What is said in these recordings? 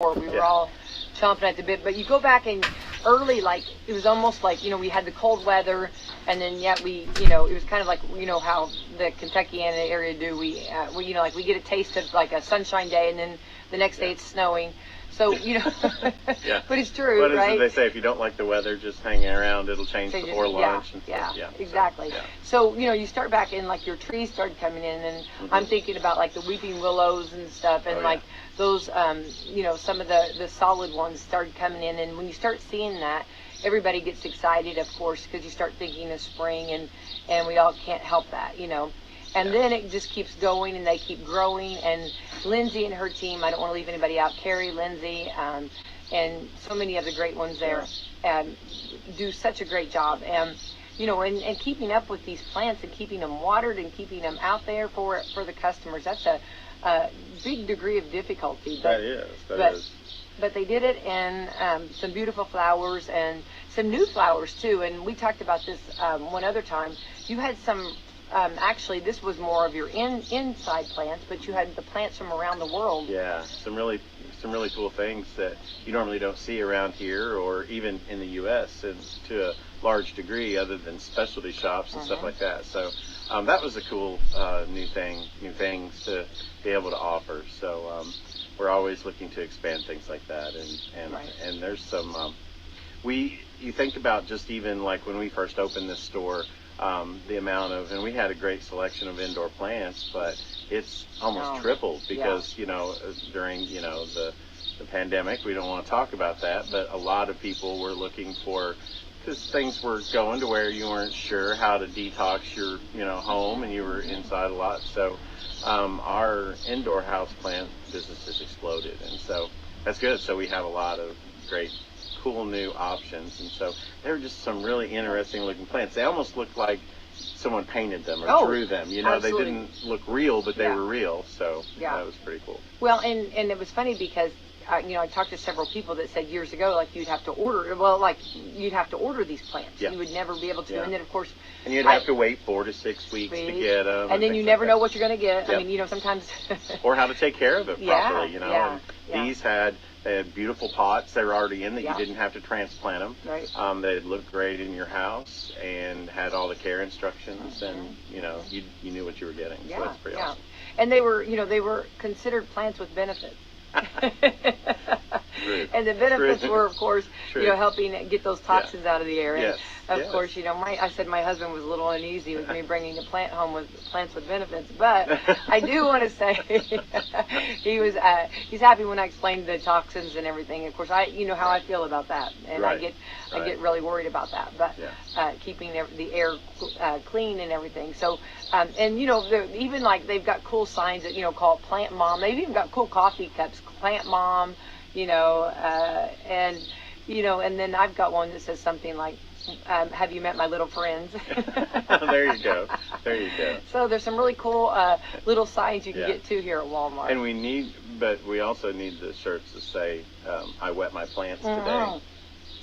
We were all chomping at the bit. But you go back and early, like it was almost like, we had the cold weather, and then yet it was kind of like, how the Kentuckiana area do. We like we get a taste of like a sunshine day, and then the next day it's snowing. So, Yeah. But it's true, what is right? It they say, if you don't like the weather, just hang around. It'll change before lunch. Yeah, yeah, exactly. So, you start back in, like your trees started coming in, and I'm thinking about like the weeping willows and stuff, and those, some of the solid ones started coming in. And when you start seeing that, everybody gets excited, of course, because you start thinking of spring, and we all can't help that, And then it just keeps going, and they keep growing. And Lindsay and her team, I don't want to leave anybody out, Carrie, Lindsay, and so many other great ones there, do such a great job. And keeping up with these plants and keeping them watered and keeping them out there for the customers, that's a big degree of difficulty. That is. But they did it, and some beautiful flowers and some new flowers too. And we talked about this one other time. You had some. Actually, this was more of your inside plants, but you had the plants from around the world. Yeah, some really cool things that you normally don't see around here, or even in the U.S. and to a large degree, other than specialty shops and stuff like that. So that was a cool new things to be able to offer. So we're always looking to expand things like that, and there's some. You think about just even like when we first opened this store. The amount of, and we had a great selection of indoor plants, but it's almost tripled because, during, the pandemic, we don't want to talk about that, but a lot of people were looking for, because things were going to where you weren't sure how to detox your, home, and you were inside a lot. So our indoor house plant business has exploded, and so that's good. So we have a lot of great cool new options, and so they were just some really interesting looking plants. They almost looked like someone painted them or drew them. They didn't look real, but they were real. So that was pretty cool. Well, and it was funny because I talked to several people that said years ago, like you'd have to order these plants. You would never be able to, and then of course. And you'd have to wait 4 to 6 weeks to get them. And then you never know what you're going to get. I mean, sometimes. Or how to take care of it properly, And these they had beautiful pots. They were already in that you didn't have to transplant them. Right. They looked great in your house and had all the care instructions, and you knew what you were getting. So that's pretty awesome. And they were considered plants with benefits. And the benefits were, of course, helping get those toxins out of the air. Yes. And of course, I said my husband was a little uneasy with me bringing a plant home with plants with benefits, but I do want to say he's happy when I explained the toxins and everything. Of course, how I feel about that, and I get really worried about that. But keeping the air clean and everything. So even like they've got cool signs that call it Plant Mom. They've even got cool coffee cups, Plant Mom. And then I've got one that says something like, have you met my little friends? There you go. So there's some really cool little signs you can get to here at Walmart. And we also need the shirts that say, I wet my plants today.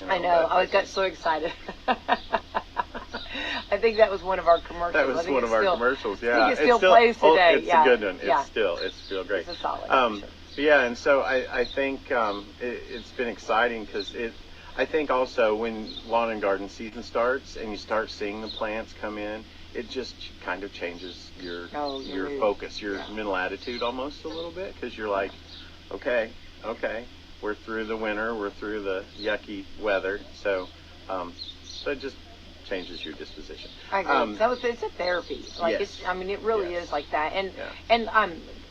I know. I got so excited. I think that was one of our commercials. That was one of our commercials, yeah. I think it still plays today. It's a good one. It's still great. It's a solid Yeah, and so I think it's been exciting because I think also when lawn and garden season starts and you start seeing the plants come in, it just kind of changes your focus, your mental attitude almost a little bit, because you're like, okay, we're through the winter, we're through the yucky weather, so it just changes your disposition. I agree. So it's a therapy. Like it really is like that. And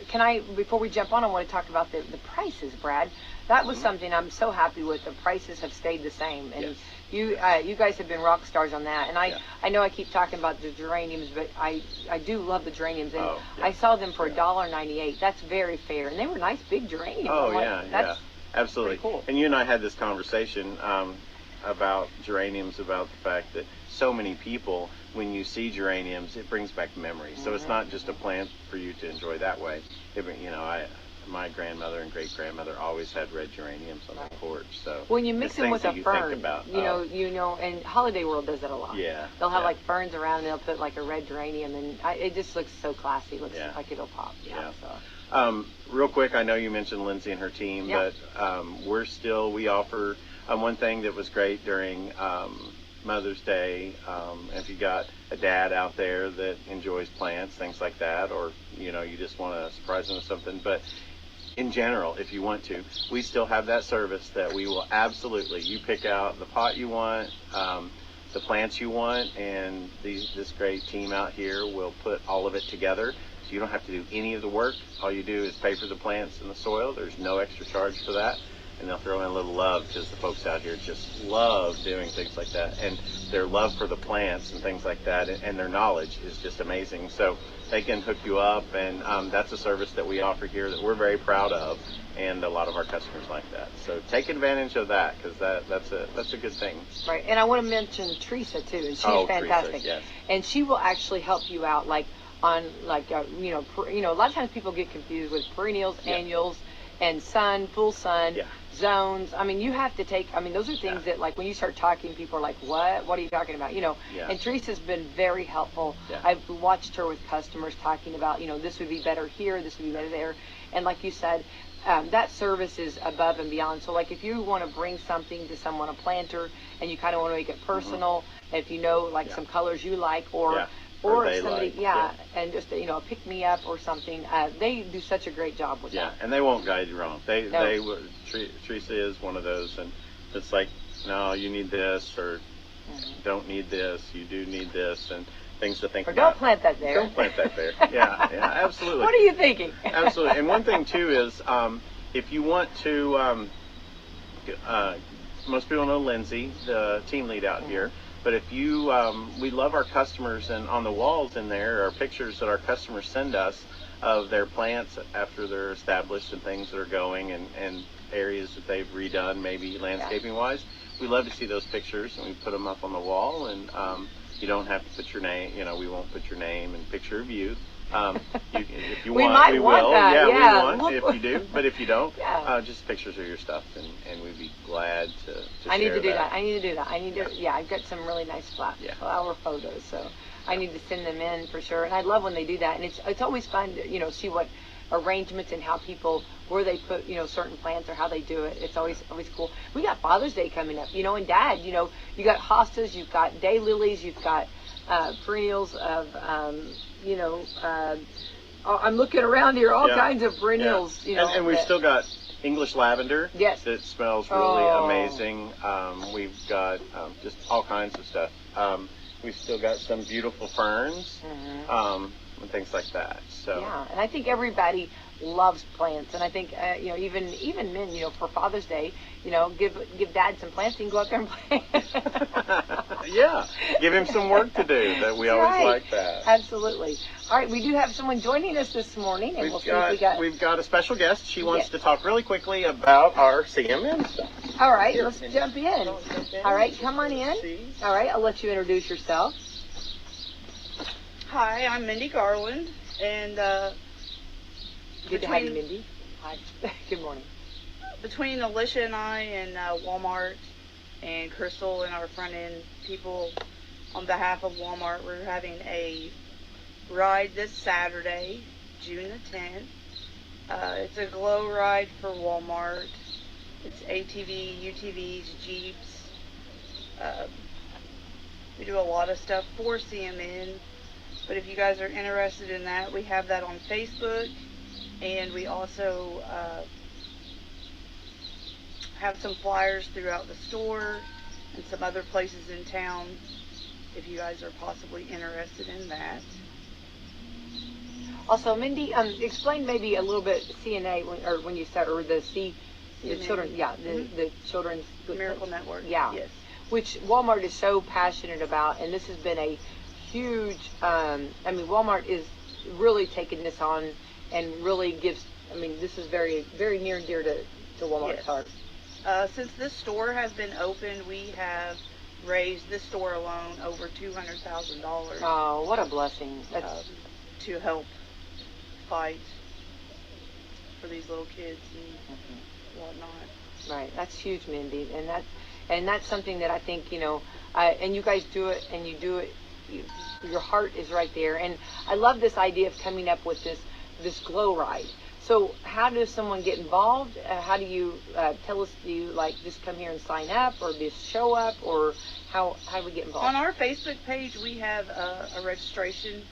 can I, before we jump on, I want to talk about the prices, Brad. That was something I'm so happy with. The prices have stayed the same, and you guys have been rock stars on that. And I know I keep talking about the geraniums, but I do love the geraniums, and I saw them for $1.98. That's very fair, and they were nice big geraniums. That's absolutely cool. And you and I had this conversation about geraniums, about the fact that so many people, when you see geraniums, it brings back memories. So it's not just a plant for you to enjoy that way. My grandmother and great grandmother always had red geraniums on the porch. So when you mix them with a fern, about, and Holiday World does that a lot. Yeah, they'll have like ferns around, and they'll put like a red geranium, and it just looks so classy. It looks like it'll pop. So. Real quick, I know you mentioned Lindsay and her team, Yeah. but we offer one thing that was great during Mother's Day. If you got a dad out there that enjoys plants, things like that, or you just want to surprise them with something, but in general, if you want to, we still have that service that we will absolutely, you pick out the pot you want, the plants you want, and this great team out here will put all of it together. So you don't have to do any of the work. All you do is pay for the plants and the soil. There's no extra charge for that. And they'll throw in a little love because the folks out here just love doing things like that. And their love for the plants and things like that and their knowledge is just amazing. So they can hook you up, and that's a service that we offer here that we're very proud of, and a lot of our customers like that. So take advantage of that because that's a good thing. Right, and I want to mention Teresa too, and she's fantastic. Teresa, yes. And she will actually help you out, like on a lot of times people get confused with perennials, annuals, and full sun. Yeah. Zones. I mean, you have to take. I mean, those are things that, like, when you start talking, people are like, "What? What are you talking about?" Yeah. And Teresa's been very helpful. Yeah. I've watched her with customers talking about, this would be better here, this would be better there, and like you said, that service is above and beyond. So, like, if you want to bring something to someone, a planter, and you kind of want to make it personal, if you know, like, some colors you like, or somebody, and just a pick me up or something. They do such a great job with that. Yeah, and they won't guide you wrong. Teresa is one of those, and it's like, no, you need this, or don't need this. You do need this, and things to think or about. Don't plant that there. Don't plant that there. Yeah, absolutely. What are you thinking? Absolutely. And one thing too is, if you want to, most people know Lindsay, the team lead out here. But if you, we love our customers, and on the walls in there are pictures that our customers send us of their plants after they're established and things that are going, and areas that they've redone, maybe landscaping wise. We love to see those pictures, and we put them up on the wall, and you don't have to put your name, we won't put your name and picture of you. If you want, we will. That. Yeah, yeah, we want if you do. But if you don't, yeah. Just pictures of your stuff, and we'd be glad to I need share to do that. that. I need to do that. I need to. Yeah, I've got some really nice flower photos, so I need to send them in for sure. And I love when they do that. And it's always fun to see what arrangements and how people, where they put certain plants or how they do it. It's always cool. We got Father's Day coming up, and Dad, you got hostas, you've got daylilies, you've got perennials of I'm looking around here, all kinds of perennials, and we've still got English lavender. Yes. That smells really amazing. We've got just all kinds of stuff. We've still got some beautiful ferns, and things like that. So yeah, and I think everybody loves plants, and I think even men, for Father's Day, give Dad some plants, he can go out there and plant. Yeah, give him some work to do. That we always like that. Absolutely. All right, we do have someone joining us this morning, and we'll see if we've got a special guest. She wants to talk really quickly about our CMM stuff. All right, let's jump in. All right, come on in. All right, I'll let you introduce yourself. Hi, I'm Mindy Garland, and good to have you, Mindy. Hi. Good morning. Between Alicia and I and Walmart and Crystal and our front end people, on behalf of Walmart, we're having a ride this Saturday, June the 10th. It's a glow ride for Walmart. It's ATV, UTVs, Jeeps. We do a lot of stuff for CMN. But if you guys are interested in that, we have that on Facebook, and we also have some flyers throughout the store and some other places in town if you guys are possibly interested in that. Also, Mindy, explain maybe a little bit CNA when you said, or the children, the children's Miracle Network. Yeah. Yes. Which Walmart is so passionate about, and this has been a huge, Walmart is really taking this on and really gives, this is very, very near and dear to Walmart's heart. Since this store has been opened, we have raised this store alone over $200,000. Oh, what a blessing. That's to help fight for these little kids and whatnot. Right, that's huge, Mindy, and that's something that I think, and you guys do it, and you do it, your heart is right there. And I love this idea of coming up with this glow ride. So how does someone get involved? How do you tell us? Do you like just come here and sign up, or just show up, or how do we get involved? On our Facebook page, we have a registration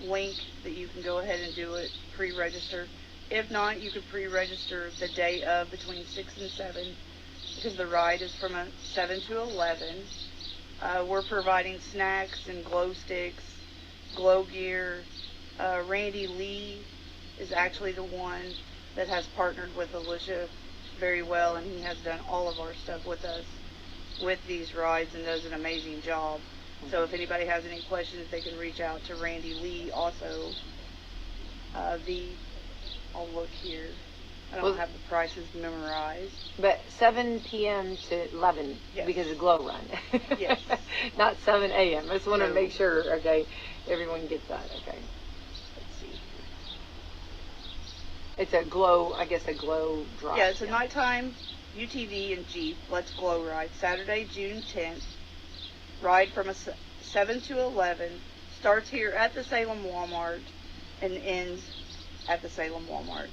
link that you can go ahead and do it, pre-register. If not, you can pre-register the day of between 6 and 7, because the ride is from 7 to 11. We're providing snacks and glow sticks, glow gear. Randy Lee is actually the one that has partnered with Alicia very well, and he has done all of our stuff with us with these rides and does an amazing job. So if anybody has any questions, they can reach out to Randy Lee also. I'll look here. I don't have the prices memorized. But 7 p.m. to 11, yes. Because of Glow Run. Yes. Not 7 a.m. I just want to make sure, okay, everyone gets that, okay. Let's see. It's a glow, I guess a glow drive. Yeah, it's a nighttime UTV and Jeep Let's Glow ride, Saturday, June 10th. Ride from 7 to 11. Starts here at the Salem Walmart and ends at the Salem Walmart.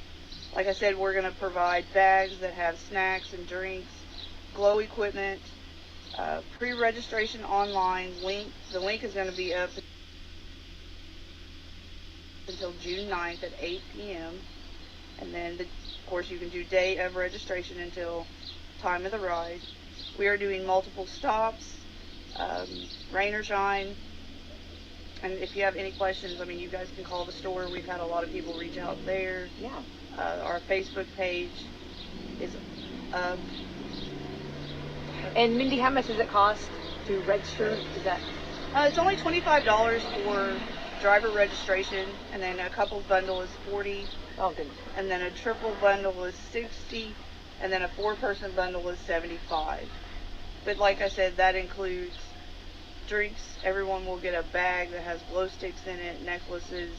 Like I said, we're going to provide bags that have snacks and drinks, glow equipment, pre-registration online link. The link is going to be up until June 9th at 8 p.m. And then, of course, you can do day of registration until time of the ride. We are doing multiple stops, rain or shine. And if you have any questions, I mean, you guys can call the store. We've had a lot of people reach out there. Yeah. Our Facebook page is up. And Mindy, how much does it cost to register? Is that? It's only $25 for driver registration, and then a couple bundle is $40. Oh, goodness. And then a triple bundle is $60, and then a 4-person bundle is $75. But like I said, that includes drinks. Everyone will get a bag that has glow sticks in it, necklaces,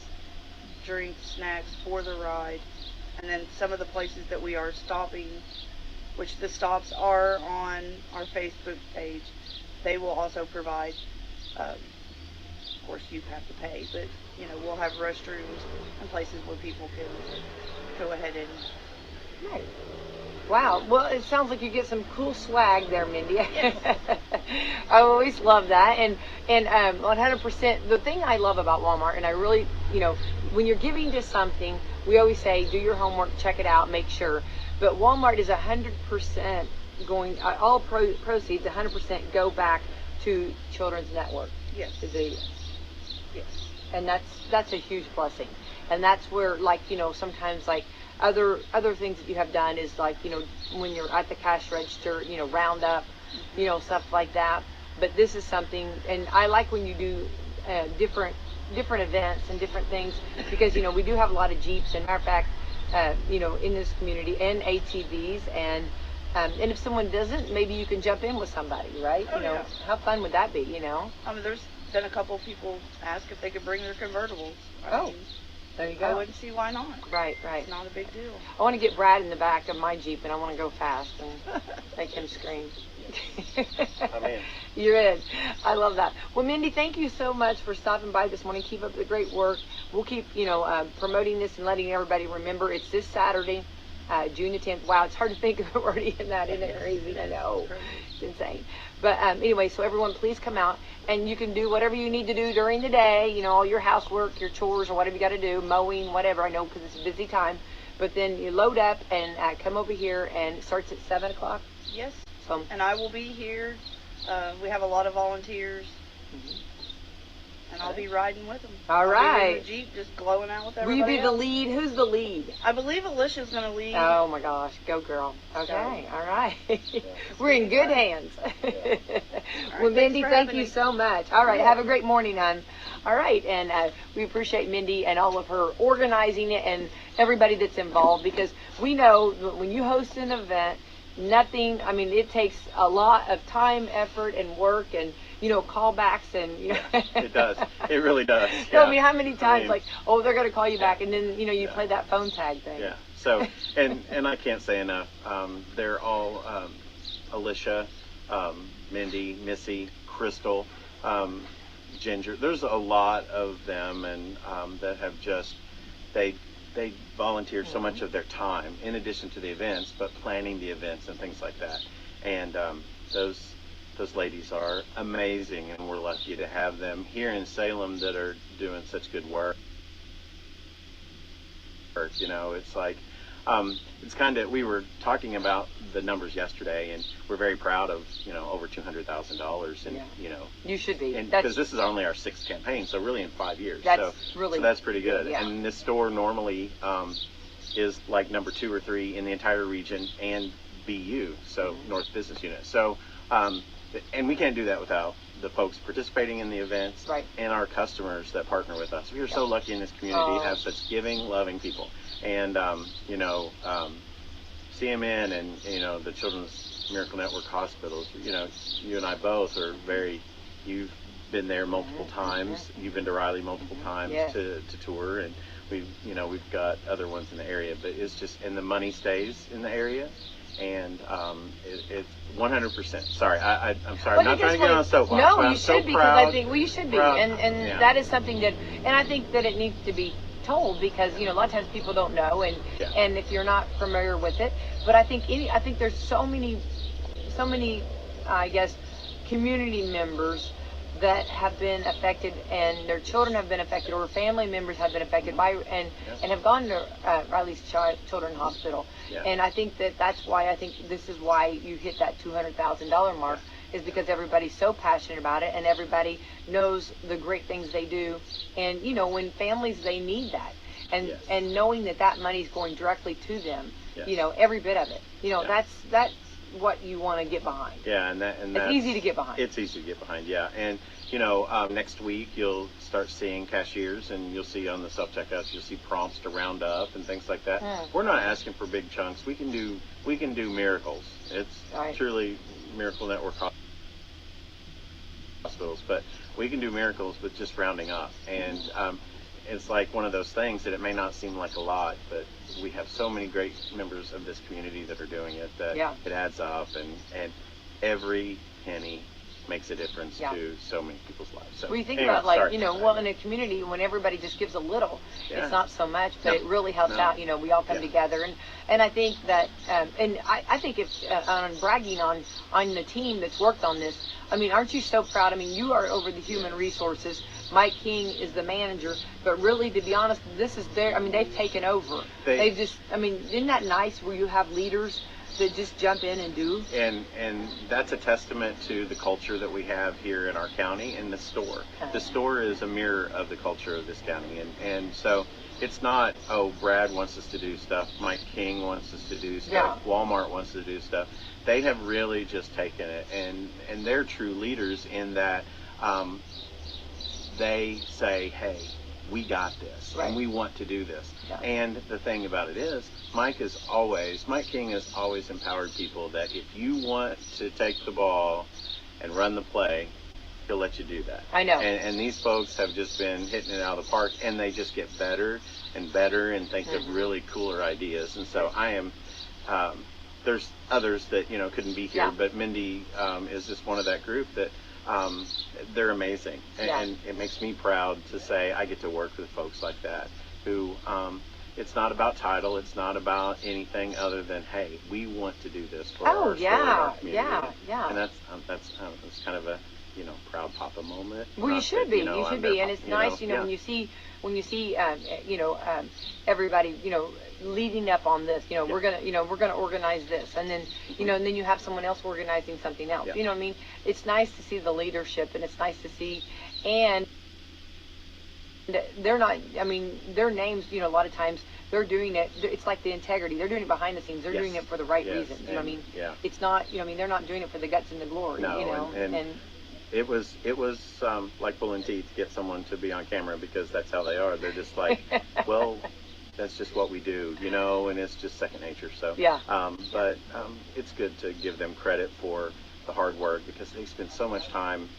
drinks, snacks for the ride. And then some of the places that we are stopping, which the stops are on our Facebook page, they will also provide, of course you have to pay, but you know, we'll have restrooms and places where people can go ahead and... Right. Wow. Well, it sounds like you get some cool swag there, Mindy. Yes. I always love that. And 100%, the thing I love about Walmart, and I really, you know, when you're giving to something, we always say, do your homework, check it out, make sure. But Walmart is 100% going, all proceeds, 100% go back to Children's Network. Yes. Yes. And that's a huge blessing. And that's where, like, you know, sometimes, like, other things that you have done is, like, you know, when you're at the cash register, you know, round up, you know, stuff like that. But this is something, and I like when you do different events and different things, because, you know, we do have a lot of Jeeps, and matter of fact, you know, in this community, and ATVs, and if someone doesn't, maybe you can jump in with somebody, right? Oh, you know, yeah. How fun would that be, you know? I mean, there's been a couple people ask if they could bring their convertibles. Oh, there you go. I wouldn't see why not. Right. It's not a big deal. I want to get Brad in the back of my Jeep, and I want to go fast and make him scream. I'm in. You're in. I love that. Well, Mindy, thank you so much for stopping by this morning. Keep up the great work. We'll keep, you know, promoting this and letting everybody remember it's this Saturday, June the 10th. Wow, it's hard to think of already in that. Isn't it crazy? I know. It's insane. But anyway, so everyone, please come out, and you can do whatever you need to do during the day, you know, all your housework, your chores, or whatever you got to do, mowing, whatever. I know, because it's a busy time. But then you load up and come over here, and it starts at 7 o'clock. Yes. So, and I will be here. We have a lot of volunteers. Mm-hmm. And I'll be riding with them. All right. I'll be in the Jeep just glowing out with will everybody you be the else. lead? Who's the lead? I believe Alicia's going to lead. Oh my gosh, go girl. Okay, So, all right. We're in good hands. Well, Mindy, thank you so much. All right, have a great morning, hon. All right, and we appreciate Mindy and all of her organizing it and everybody that's involved, because we know that when you host an event, nothing, I mean, it takes a lot of time, effort, and work, and, you know, callbacks, and, you know. It does. It really does. No, Yeah. I mean, how many times, mean, like, oh, they're going to call you back, and then, you know, you play that phone tag thing. Yeah. So, and I can't say enough. They're all Alicia, Mindy, Missy, Crystal, Ginger. There's a lot of them, and that have just, they they volunteer so much of their time in addition to the events, but planning the events and things like that. And those ladies are amazing, and we're lucky to have them here in Salem that are doing such good work. You know, it's like, it's kind of, we were talking about the numbers yesterday, and we're very proud of, you know, over $200,000, and you know, you should be, because this is only our 6th campaign, so really in 5 years. So that's pretty good. Yeah. And this store normally is like number 2 or 3 in the entire region and BU, so North Business Unit. So, and we can't do that without the folks participating in the events and our customers that partner with us. We are so lucky in this community to have such giving, loving people. And, you know, CMN and, you know, the Children's Miracle Network hospitals, you know, you and I both are you've been there multiple times. You've been to Riley multiple times to tour, and we've got other ones in the area, but it's just, and the money stays in the area. And it's 100%. Sorry, I'm sorry. I'm not trying to get on a soapbox. No, you should be, because I think you should be, and that is something that, and I think that it needs to be told, because you know, a lot of times people don't know, and if you're not familiar with it. But I think there's so many, I guess, community members that have been affected, and their children have been affected, or family members have been affected by, and have gone to Riley's Children's Hospital. And I think that's why I think this is why you hit that $200,000 mark, is because everybody's so passionate about it, and everybody knows the great things they do. And you know, when families, they need that, and knowing that money is going directly to them, you know, every bit of it, you know, that's what you want to get behind. Yeah, and it's easy to get behind. It's easy to get behind, yeah. And you know, next week you'll start seeing cashiers, and you'll see on the self-checkouts, you'll see prompts to round up and things like that. We're not asking for big chunks. We can do miracles. It's truly Miracle Network hospitals, but we can do miracles with just rounding up. And it's like one of those things that it may not seem like a lot, but we have so many great members of this community that are doing it that it adds up, and every penny makes a difference to so many people's lives. So well, you think about, like, you know, well, in a community, when everybody just gives a little, it's not so much, but it really helps out. You know, we all come together, and I think that, and I think if on bragging on the team that's worked on this, I mean, aren't you so proud? I mean, you are over the human resources. Mike King is the manager, but really, to be honest, this is I mean, they've taken over. They've just, I mean, isn't that nice where you have leaders that just jump in and do? And that's a testament to the culture that we have here in our county, and the store. The store is a mirror of the culture of this county, and so it's not, oh, Brad wants us to do stuff, Mike King wants us to do stuff, Walmart wants to do stuff. They have really just taken it, and they're true leaders in that they say, hey, we got this, and we want to do this. And the thing about it is, Mike King has always empowered people that if you want to take the ball and run the play, he'll let you do that. I know. And these folks have just been hitting it out of the park, and they just get better and better and think of really cooler ideas. And so I am, there's others that, you know, couldn't be here, but Mindy is just one of that group that they're amazing. And it makes me proud to say I get to work with folks like that who, it's not about title, it's not about anything other than, hey, we want to do this for our store, our community. And that's kind of a, you know, proud papa moment. Well, you should be, you should be, and it's nice, you know, when you see, you know, everybody, you know, leading up on this, you know, we're gonna organize this, and then, you know, and then you have someone else organizing something else. You know what I mean? It's nice to see the leadership, and it's nice to see, and they're not, I mean, their names, you know, a lot of times they're doing it, it's like the integrity, they're doing it behind the scenes, they're doing it for the right reasons, you know what I mean? It's not, you know, I mean, they're not doing it for the guts and the glory, you know, and it was like pulling teeth to get someone to be on camera, because that's how they are. They're just like, well, that's just what we do, you know, and it's just second nature. So but it's good to give them credit for the hard work, because they spend so much time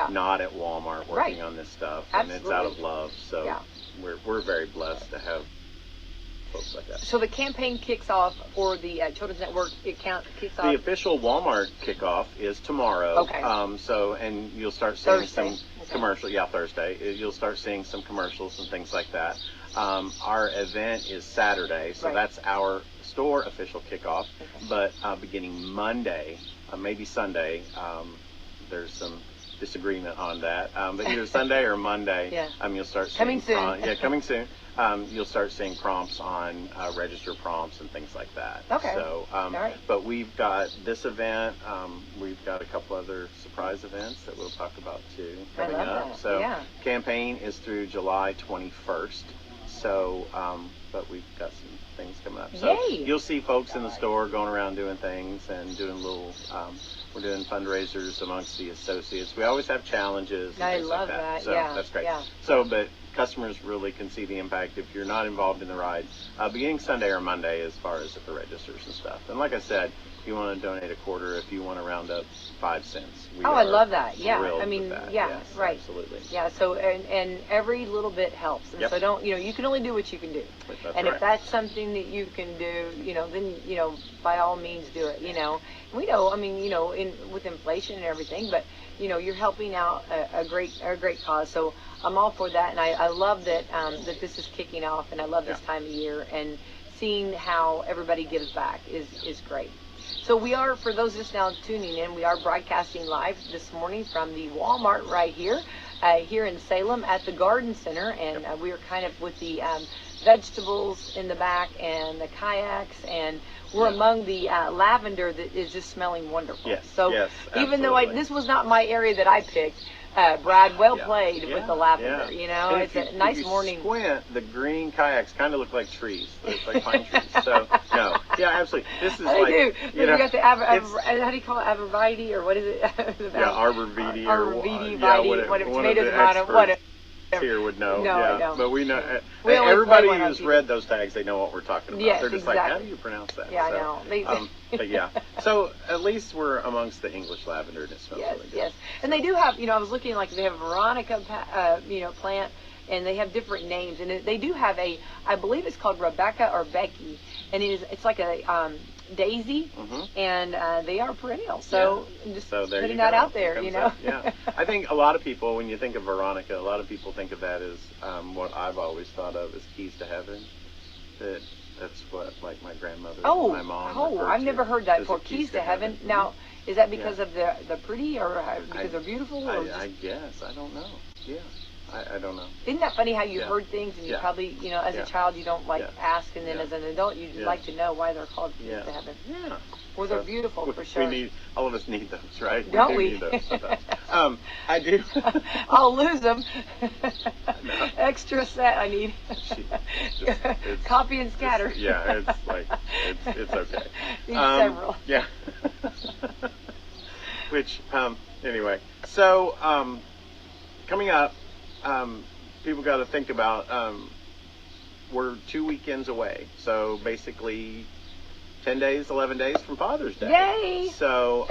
not at Walmart working on this stuff, and it's out of love. So we're very blessed to have folks like that. So the campaign kicks off for the Children's Network kicks off. The official Walmart kickoff is tomorrow. Okay. So, and you'll start seeing some commercials. Yeah, Thursday. You'll start seeing some commercials and things like that. Our event is Saturday, so that's our store official kickoff. But beginning Monday, maybe Sunday, there's some disagreement on that. But either Sunday or Monday, you'll start seeing coming soon. coming soon. You'll start seeing prompts on register prompts and things like that. Okay. So, but we've got this event. We've got a couple other surprise events that we'll talk about too coming up. That. So, campaign is through July 21st. So, but we've got some things coming up. So you'll see folks in the store going around doing things and doing little. We're doing fundraisers amongst the associates. We always have challenges and things like that. So that's great. So, but customers really can see the impact if you're not involved in the ride, beginning Sunday or Monday as far as at the registers and stuff. And like I said, if you want to donate a quarter, if you want to round up 5 cents. I love that. Yeah. I mean, yes, right. Absolutely. Yeah. So, and every little bit helps. And so don't, you can only do what you can do. And if that's something that you can do, then, by all means do it, We know, I mean, with inflation and everything, but, you're helping out a great cause. So I'm all for that. And I love that, that this is kicking off, and I love this time of year, and seeing how everybody gives back is great. So we are, for those just now tuning in, we are broadcasting live this morning from the Walmart right here, here in Salem at the Garden Center, and we are kind of with the vegetables in the back and the kayaks, and we're among the lavender that is just smelling wonderful. Yes, so even though this was not my area that I picked, Brad, well played with the lavender. It's a nice morning. If you squint, the green kayaks kind of look like trees. It's like pine trees. So, no. Yeah, absolutely. This is they do. You got the, how do you call it, arborvitae, or what is it? Arborvitae. Arborvitae, whatever, tomatoes, tomato, whatever. Here would know. No. But we know. Everybody who's read those tags, they know what we're talking about. Yes, They're just like, how do you pronounce that? Yeah, I know. But yeah. So at least we're amongst the English lavender, and it smells really good. Yes. And they do have, I was looking, like, they have a Veronica, plant, and they have different names, and they do have I believe it's called Rebecca or Becky, and it's like a daisy, and they are perennial. So just putting that out there, I think a lot of people, when you think of Veronica, a lot of people think of that as what I've always thought of as keys to heaven. That's what, like, my grandmother, my mom. I've never heard that before. Keys to heaven. Now, is that because of the pretty, or because they're beautiful? Or I guess. I don't know. Yeah. I don't know. Isn't that funny how you heard things and you probably, as a child, you don't ask, and then as an adult, you'd like to know why they're called keys to heaven. Yeah. Well, they're beautiful for sure. All of us need those, right? Don't we? Need those sometimes. I do. I'll lose them. No. Extra set I need. Copy and scatter. It's like, it's okay. Need several. Yeah. Which, anyway. So, coming up, people got to think about, we're 2 weekends away. So basically 10 days, 11 days from Father's Day. Yay! So,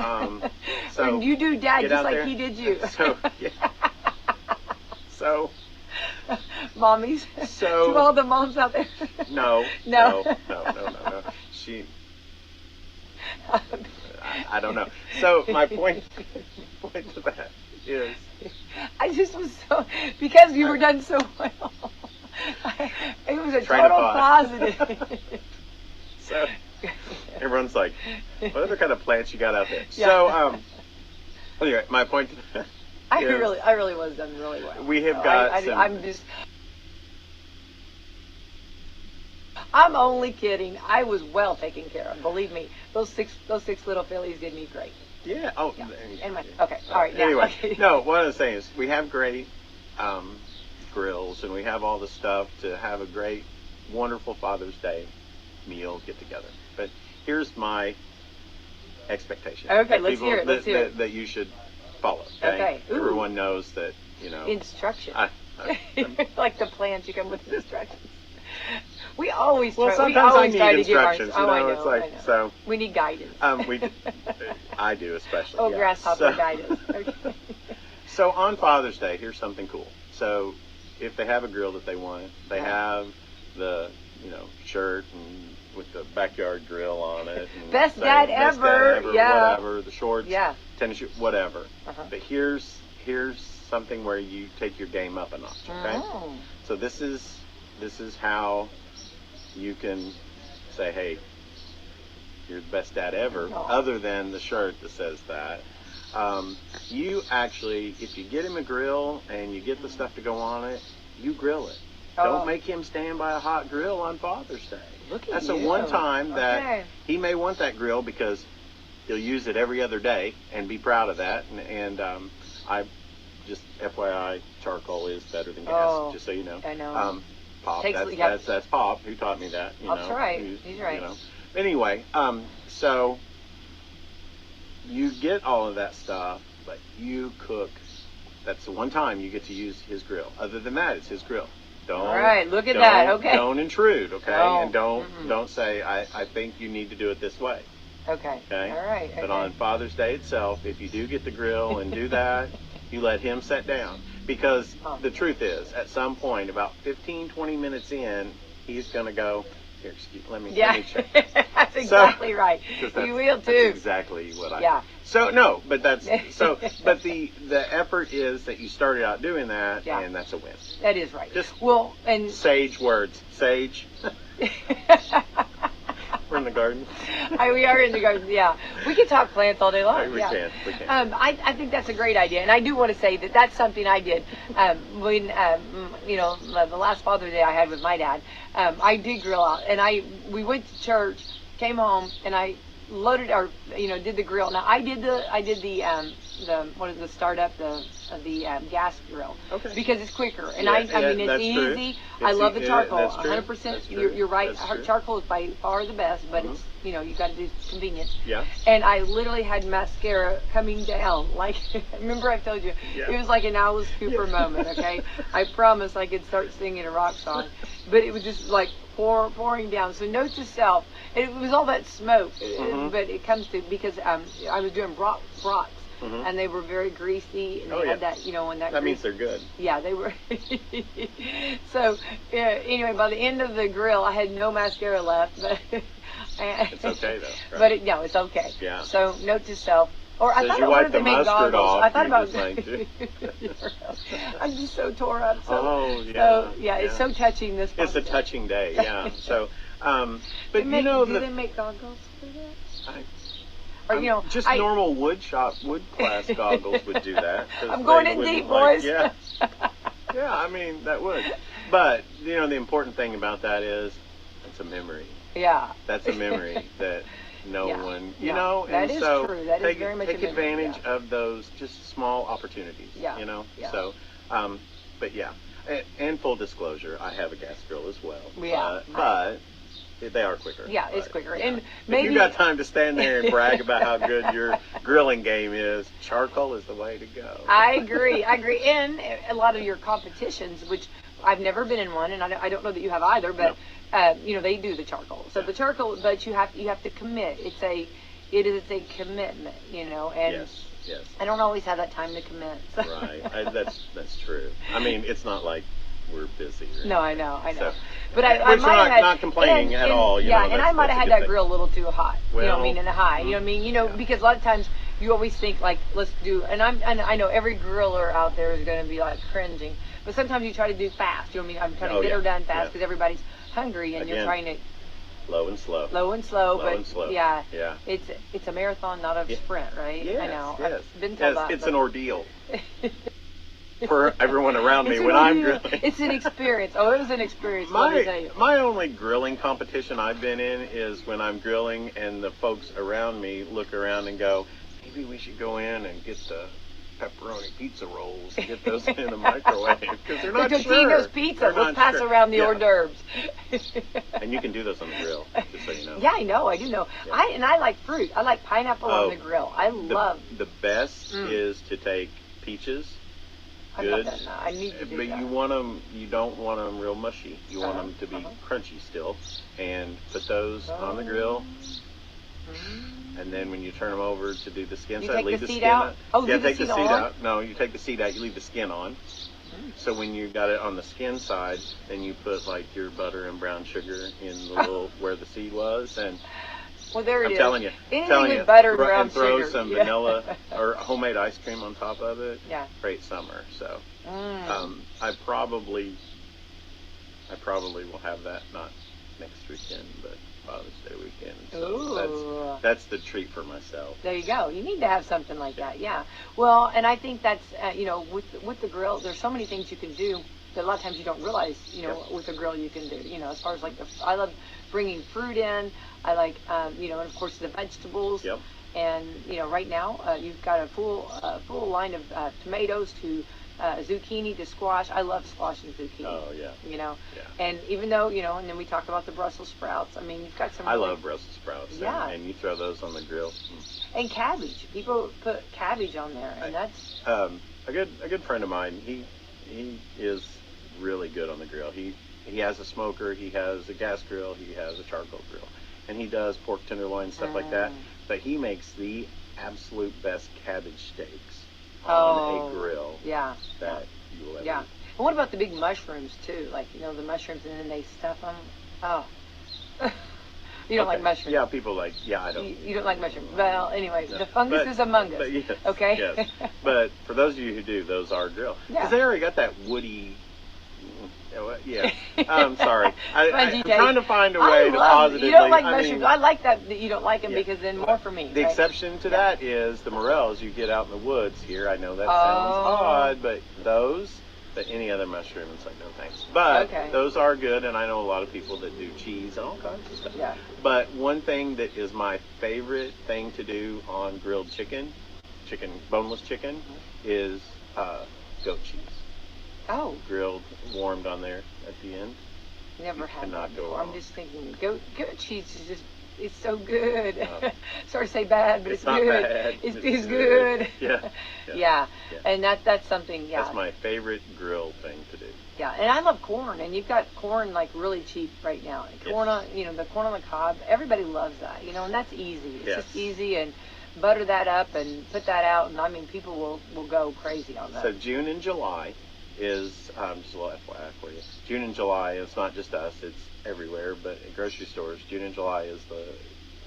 and you do Dad just like he did you. So, mommies. To all the moms out there. No. She, I don't know. So my point to that is, I just was so, because you were done so well. It was a total positive. So everyone's like, what other kind of plants you got out there? So anyway, my point to that I really was done really well. We have got I'm only kidding. I was well taken care of. Believe me, those six little fillies did me great. Yeah. Anyway, okay. All right. Now, anyway, no. What I was saying is, we have great grills, and we have all the stuff to have a great, wonderful Father's Day meal get together. But here's my expectation. Okay, let's hear it. That you should follow. Okay. Everyone knows that, Instructions. Like the plans, you come with instructions. We always try. Sometimes I need instructions. I know. It's like, so we need guidance. I do especially. Grasshopper guidance. Okay. So on Father's Day, here's something cool. So if they have a grill that they want, they have the shirt and with the backyard grill on it. And best dad ever. Whatever. The shorts. Tennis shoes. Whatever. But here's something where you take your game up a notch. Okay. So this is this is how you can say, hey, you're the best dad ever, other than the shirt that says that. You actually, if you get him a grill and you get the stuff to go on it, you grill it. Don't make him stand by a hot grill on Father's Day. That's the one time that he may want that grill because he'll use it every other day and be proud of that. And I just, FYI, charcoal is better than gas, just so you know. I know. Pop, that's Pop who taught me that. That's right. He's right. You know. Anyway, so you get all of that stuff, but you cook. That's the one time you get to use his grill. Other than that, it's his grill. All right, look at that. Okay. Don't intrude, okay? And don't say, I think you need to do it this way. Okay. Okay. All right. But on Father's Day itself, if you do get the grill and do that, you let him sit down. Because the truth is, at some point, about 15, 20 minutes in, he's going to go, here, excuse, let me check. That's exactly right. You will too. That's exactly what I So, no, but that's, but the effort is that you started out doing that, and that's a win. That is right. Just and sage words. Sage. We're in the garden. We are in the garden, yeah. We can talk plants all day long. We can. I think that's a great idea. And I do want to say that that's something I did. When, the last Father's Day I had with my dad, I did grill out. And we went to church, came home, and I loaded did the grill. Now I did the startup, the gas grill. Okay. Because it's quicker. And it's easy. I love the charcoal. 100%. You're right. Charcoal is by far the best, but it's, you got to do convenience. Yeah. And I literally had mascara coming down. Like, remember I told you, it was like an Alice Cooper moment, okay? I promised I could start singing a rock song. But it was just like pouring down. So note to self, it was all that smoke, but it comes to, because I was doing brats, and they were very greasy, and they had that, when that means they're good. Yeah, they were. So, anyway, by the end of the grill, I had no mascara left, but it's okay though. Right? But it's okay. Yeah. So note to self. Or I thought you about the make goggles. Off, I thought about. I'm just so tore up. It's so touching this. It's a touching day. Yeah. So, but do they make goggles for that? Just normal wood class goggles would do that. I'm going in deep, boys. Yeah, I mean, that would. But, the important thing about that is it's a memory. Yeah. That's a memory that no one, and that is so true. That is very much take advantage of those just small opportunities, So, but and full disclosure, I have a gas grill as well. But they are quicker. Yeah, it's quicker. Yeah. And maybe if you got time to stand there and brag about how good your grilling game is, charcoal is the way to go. I agree. And a lot of your competitions, which I've never been in one, and I don't know that you have either, but they do the charcoal. So the charcoal, but you have to commit. It is a commitment, and yes. I don't always have that time to commit. So. Right. That's true. I mean, it's not like we're busy. No, I know. So, but I might have not complaining at all. And I might have had that grill a little too hot. Well, in the high. Because a lot of times you always think like, let's do. And I know every griller out there is going to be like cringing. But sometimes you try to do fast. I'm trying to get her done fast because everybody's hungry, and you're trying to. Low and slow. Yeah. It's a marathon, not a sprint, right? Yes, I know. Yes. I've been told that. It's an ordeal. For everyone around me when I'm grilling. It's an experience. It was an experience. My only grilling competition I've been in is when I'm grilling and the folks around me look around and go, maybe we should go in and get the pepperoni pizza rolls and get those in the microwave because they're not sure. Totino's pizza. Let's pass around the hors d'oeuvres. And you can do those on the grill, just so you know. Yeah, I know. I do know. Yeah. I like fruit. I like pineapple on the grill. I love. The best is to take peaches. Good. I need to do but that. You don't want them real mushy. You want them to be crunchy still. And put those on the grill. And then when you turn them over to do the skin side, leave the skin out. Take the seed out. No, you take the seed out, you leave the skin on. So when you got it on the skin side, then you put like your butter and brown sugar in the little where the seed was, and well, there it is. I'm telling you, butter and brown throw sugar. some vanilla or homemade ice cream on top of it. Yeah. Great summer. So I I probably will have that not next weekend, but Father's Day weekend. So Ooh. that's the treat for myself. There you go. You need to have something like that. Yeah. Well, and I think that's with the grill, there's so many things you can do that a lot of times you don't realize. With a grill you can do. As far as like I love bringing fruit in. I like and of course the vegetables. Yep. And right now you've got a full line of tomatoes to zucchini to squash. I love squash and zucchini. Oh yeah. Yeah. And even though and then we talk about the Brussels sprouts. I mean, you've got some. I love Brussels sprouts. Yeah. And you throw those on the grill. And cabbage. People put cabbage on there, and that's. A good friend of mine. He is really good on the grill. He has a smoker. He has a gas grill. He has a charcoal grill, and he does pork tenderloin stuff like that. But he makes the absolute best cabbage steaks on a grill. Yeah. That you will ever. Yeah. And what about the big mushrooms too? Like the mushrooms, and then they stuff them. Oh. You don't like mushrooms. Yeah, people like. Yeah, I don't. You don't like mushrooms. Well, anyway, no. the fungus is among us. But yes, okay. Yes. But for those of you who do, those are grilled. Because they already got that woody. Yeah. I'm sorry. I'm trying to find a way to positively. You don't like mushrooms. I like that you don't like them because then more for me. The exception to that is the morels you get out in the woods here. I know that sounds odd, but any other mushroom, it's like, no thanks. But those are good, and I know a lot of people that do cheese and all kinds of stuff. Yeah. But one thing that is my favorite thing to do on grilled boneless chicken, is goat cheese. Oh. Grilled, warmed on there at the end. Never had cannot that go before. wrong. I'm just thinking, goat cheese is just, it's so good. Sorry to say bad, but it's not good. Bad. It's good. Yeah. And that's something, That's my favorite grill thing to do. Yeah, and I love corn, and you've got corn like really cheap right now. Corn on, the corn on the cob, everybody loves that, and that's easy. It's just easy, and butter that up and put that out, and I mean, people will go crazy on that. So June and July is, just a little FYI for you, June and July, it's not just us, it's everywhere, but at grocery stores, June and July is the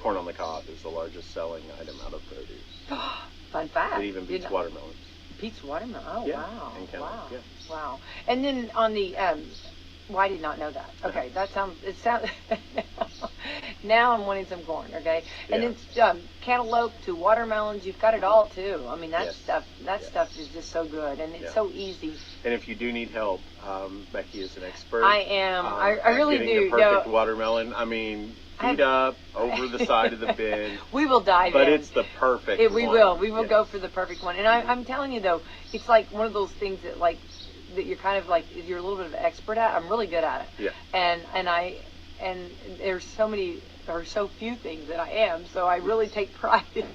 corn on the cob is the largest selling item out of produce. Fun fact. It even beats watermelons. Beats watermelon. Oh, yeah. Wow. And cantaloupe, yeah. Wow. And then on the, well, I did not know that. Okay, it sounds, now I'm wanting some corn, okay? And then cantaloupe to watermelons, you've got it all too. I mean, that stuff is just so good, and it's so easy. And if you do need help, Becky is an expert. I am. I really do. Getting the perfect watermelon. I mean, feet up, over the side of the bin. We will dive in. But it's the perfect one. We will go for the perfect one. And I'm telling you though, it's like one of those things that that you're kind of like, you're a little bit of an expert at. I'm really good at it. Yeah. And there's so few things that I am, so I really take pride in.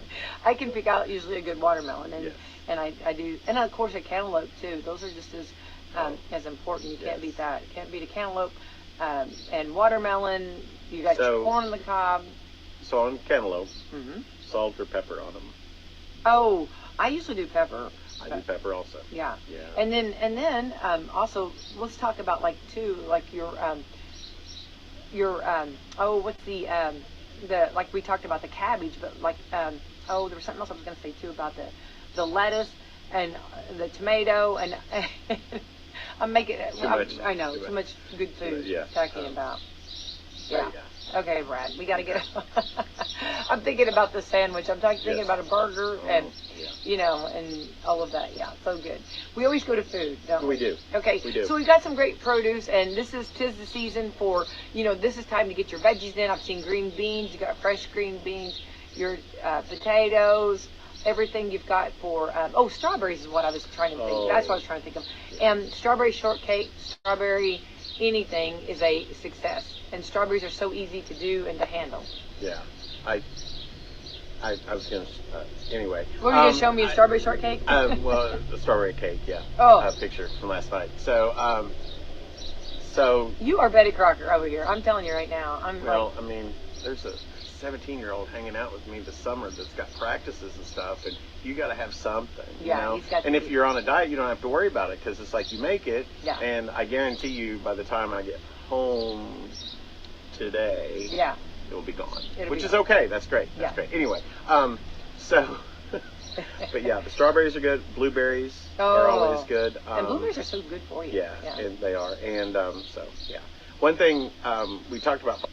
I can pick out usually a good watermelon, and I do, and of course a cantaloupe too. Those are just as important. You can't beat that. You can't beat a cantaloupe, and watermelon. You got your corn on the cob. So on cantaloupe, salt or pepper on them? Oh, I usually do pepper. I do pepper also. Yeah. And then also let's talk about like your what's the like we talked about the cabbage, but like there was something else I was going to say too about the lettuce and the tomato, and I'm making I know too much good food talking about. Yeah. Okay, Brad, we got to get. I'm thinking about the sandwich. I'm thinking about a burger and and all of that. Yeah, so good. We always go to food, don't we? We do. Okay, we do. So we've got some great produce, and tis the season for this is time to get your veggies in. I've seen green beans. You got fresh green beans. Your potatoes. Everything you've got for strawberries is what I was trying to think. That's what I was trying to think of. And strawberry shortcake, strawberry anything is a success. And strawberries are so easy to do and to handle. Yeah, I was going to, anyway. What were you going to show me, a strawberry shortcake? Well, the strawberry cake, yeah. Oh. Picture from last night. So. You are Betty Crocker over here. I'm telling you right now. I mean, there's a 17-year-old hanging out with me this summer that's got practices and stuff, and you got to have something, he's got and if you're on a diet, you don't have to worry about it, because it's like you make it, and I guarantee you by the time I get home today, it will be gone, which is okay. That's great. That's great. Anyway, but yeah, the strawberries are good. Blueberries are always good. And blueberries are so good for you. Yeah, and they are. And one thing we talked about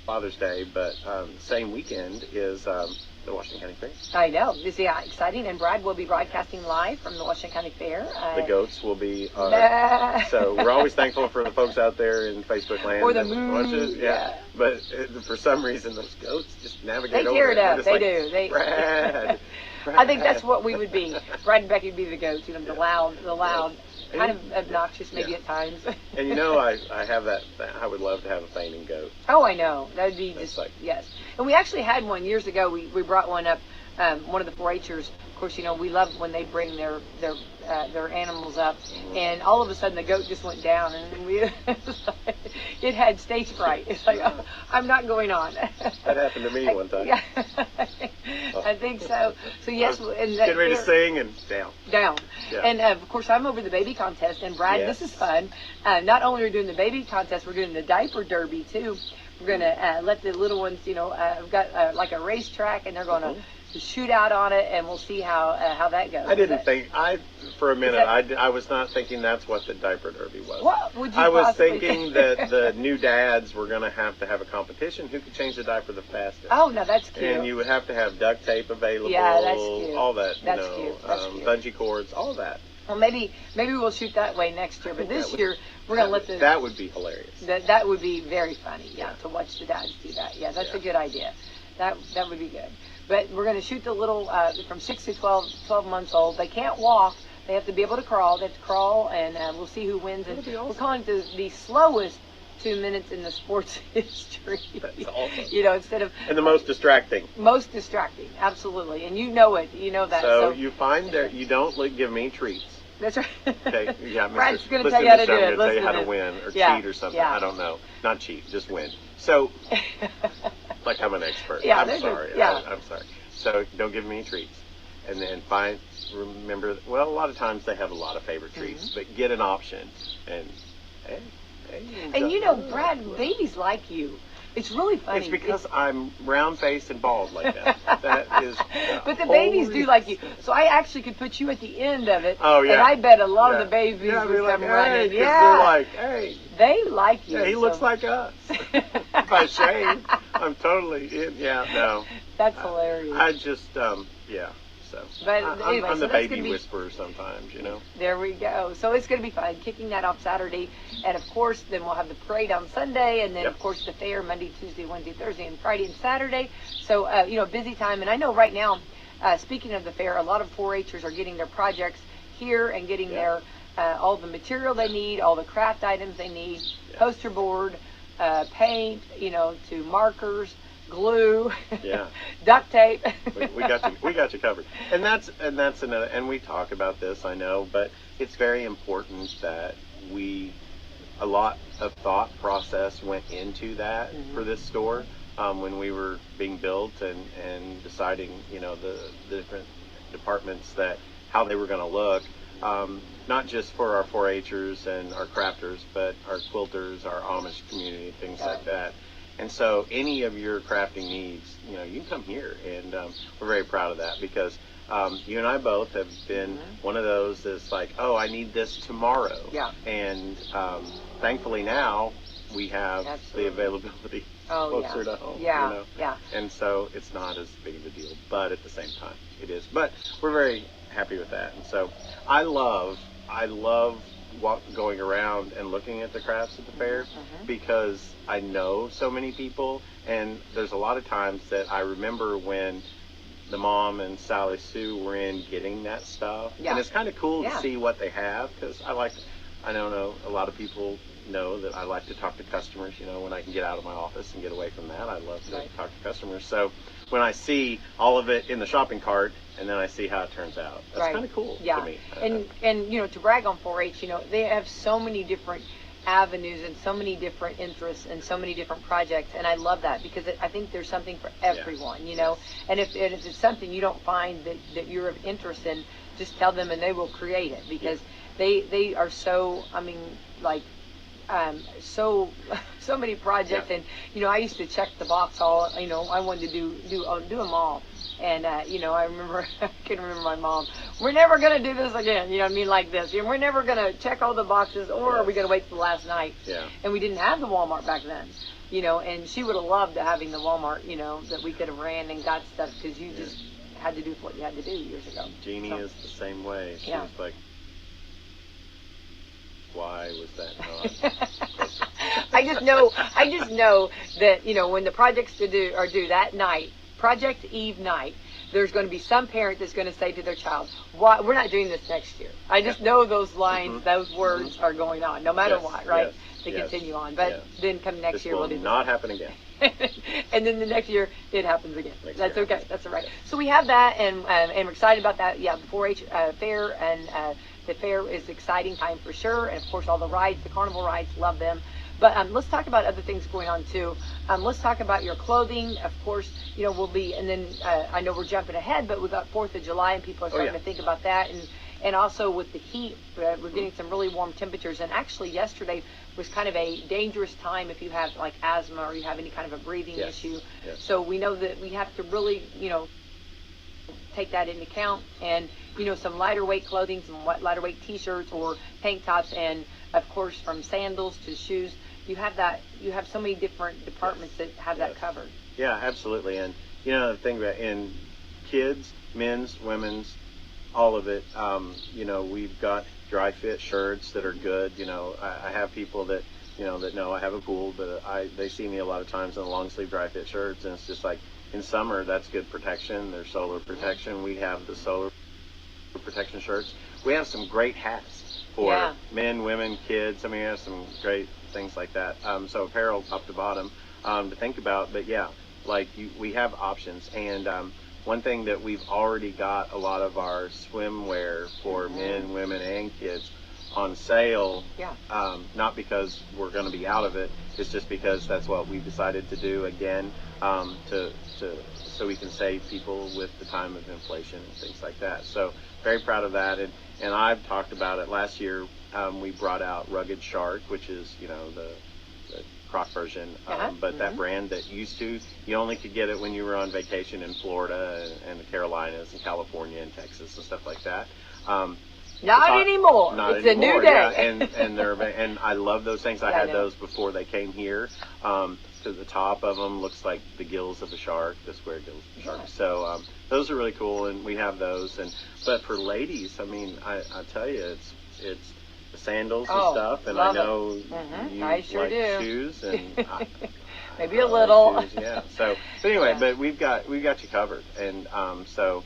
Father's Day, but same weekend is the Washington County Fair. I know. This is exciting, and Brad will be broadcasting live from the Washington County Fair. The goats will be on it. So we're always thankful for the folks out there in Facebook land. Or the moon. Yeah. But for some reason, those goats just navigate over. They tear it up. They like, do. Brad. I think that's what we would be. Brad and Becky would be the goats. The loud, kind of obnoxious maybe at times. And I have that. I would love to have a fainting goat. Oh, I know. That would be yes. And we actually had one years ago. We brought one up. One of the 4-H'ers. Of course, we love when they bring their animals up, and all of a sudden the goat just went down, and it had stage fright. It's like, oh, I'm not going on. That happened to me one time. Yeah, I think so. So yes, and getting ready to sing and down. Yeah. And of course, I'm over the baby contest, and Brad, Yes. this is fun. Not only are we doing the baby contest, we're doing the diaper derby too. We're gonna let the little ones, we've got like a racetrack, and they're gonna shoot out on it, and we'll see how that goes. I didn't think for a minute. I was not thinking that's what the diaper derby was. What would you? I was possibly thinking that the new dads were going to have a competition who could change the diaper the fastest. Oh no, that's cute. And you would have to have duct tape available. Yeah, that's cute. All that, That's cute. That's cute. bungee cords, all that. Well, maybe we'll shoot that way next year, but this year we're gonna let the. That would be hilarious. That would be very funny. Yeah, to watch the dads do that. Yeah, that's a good idea. That would be good. But we're going to shoot the little, from 6 to 12 months old. They can't walk. They have to be able to crawl. They have to crawl, and we'll see who wins. And Awesome. We're calling it the slowest 2 minutes in the sports history. That's awesome. Instead of... And the most distracting. Most distracting, absolutely. And you know it. You know that. So you find that you don't give me treats. That's right. Okay, yeah, Brad's going to tell you how to do it. I'm going to tell you how to win or cheat or something. Yeah. I don't know. Not cheat, just win. So, like I'm an expert. Yeah, I'm sorry. I'm sorry. So don't give me treats. And then remember, a lot of times they have a lot of favorite treats, but get an option. And, Brad, babies like you. It's really funny. It's because I'm round-faced and bald like that. That is. But the babies do like you. So I actually could put you at the end of it. Oh, yeah. And I bet a lot of the babies would be like, come running. Hey, they're like, hey. They like you. Yeah, he looks like us. If I shave, I'm totally in. Yeah, no. That's hilarious. I just, yeah. So but anyway, I'm the that's baby whisperer sometimes, There we go. So it's going to be fun, kicking that off Saturday. And, of course, then we'll have the parade on Sunday. And then, of course, the fair Monday, Tuesday, Wednesday, Thursday, and Friday and Saturday. So, busy time. And I know right now, speaking of the fair, a lot of 4-H'ers are getting their projects here and getting their all the material they need, all the craft items they need, poster board, paint, to markers, glue, duct tape. we got you covered. And that's another. And we talk about this, I know, but it's very important that a lot of thought process went into that for this store when we were being built and deciding, the different departments how they were going to look. Not just for our 4-H'ers and our crafters, but our quilters, our Amish community, things like that. And so any of your crafting needs, you can come here. And we're very proud of that because you and I both have been one of those that's like, oh, I need this tomorrow. Yeah. And thankfully now we have the availability closer to home. Yeah. Yeah. And so it's not as big of a deal, but at the same time it is. But we're very happy with that. And so I love going around and looking at the crafts at the fair because I know so many people, and there's a lot of times that I remember when the mom and Sally Sue were in getting that stuff, and it's kind of cool to see what they have because I don't know, a lot of people know that I like to talk to customers, when I can get out of my office and get away from that. I love to talk to customers. So when I see all of it in the shopping cart and then I see how it turns out, that's kind of cool to me. And to brag on 4-H, they have so many different avenues and so many different interests and so many different projects, and I love that because I think there's something for everyone, and if it's something you don't find that you're of interest in, just tell them and they will create it because they are so, so many projects, and I used to check the box all. I wanted to do them all, And, you know, I remember, I can remember my mom, we're never going to do this again, you know what I mean, like this. You know, we're never going to check all the boxes, or are we going to wait till the last night? Yeah. And we didn't have the Walmart back then, you know, and she would have loved having the Walmart, you know, that we could have ran and got stuff, because you just had to do what you had to do years ago. Jeannie is the same way. She was like, why was that not? I just know that, you know, when the projects are due that night, Project Eve night, there's going to be some parent that's going to say to their child, "Why we're not doing this next year?" I just know those lines, those words are going on, no matter what, right? They continue on, but then come next year we'll do this. Not happen again. And then the next year it happens again. That's okay. That's all right. So we have that, and we're excited about that. Yeah, the 4-H fair, and the fair is exciting time for sure. And of course, all the rides, the carnival rides, love them. But let's talk about other things going on too. Let's talk about your clothing. Of course, you know, we'll be, and then I know we're jumping ahead, but we've got 4th of July, and people are starting to think about that. And also with the heat, we're getting some really warm temperatures. And actually yesterday was kind of a dangerous time if you have like asthma or you have any kind of a breathing issue. Yes. So we know that we have to really, you know, take that into account. And, you know, some lighter weight clothing, some lighter weight t-shirts or tank tops, and of course from sandals to shoes. You have that. You have so many different departments that have that covered. Yeah, absolutely. And you know, the thing about in kids, men's, women's, all of it. You know, we've got dry fit shirts that are good. You know, I have people that, you know, that know I have a pool, but they see me a lot of times in the long sleeve dry fit shirts, and it's just like in summer that's good protection. There's solar protection. We have the solar protection shirts. We have some great hats for men, women, kids. I mean, we have some great things like that. So apparel top to bottom to think about. But yeah, like we have options. And one thing that we've already got a lot of our swimwear for men, women, and kids on sale. Not because we're going to be out of it. It's just because that's what we decided to do again, so we can save people with the time of inflation and things like that. So very proud of that. And I've talked about it last year. We brought out Rugged Shark, which is, you know, the Croc version, but that brand that used to, you only could get it when you were on vacation in Florida and the Carolinas and California and Texas and stuff like that. Not anymore. It's a new day. And I love those things. I had those before they came here. So the top of them looks like the gills of a shark, the square gills of a shark. So those are really cool, and we have those. But for ladies, I mean, I tell you, it's the sandals and stuff, and I know you like shoes, and maybe a little. Shoes, yeah. So, but anyway, but we've got you covered, and so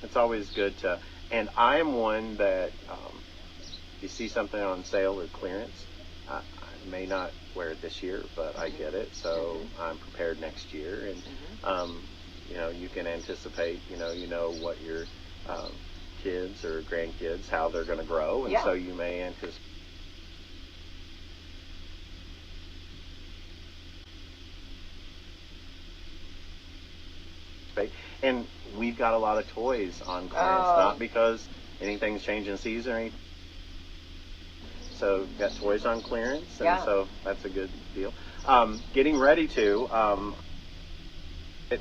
it's always good to. And I am one that you see something on sale or clearance, I may not wear it this year, but I get it, so I'm prepared next year. And you know, you can anticipate. You know what your kids or grandkids, how they're going to grow, and so you may anticipate. And we've got a lot of toys on clearance, not because anything's changing season or anything. So got toys on clearance, and so that's a good deal. Getting ready to,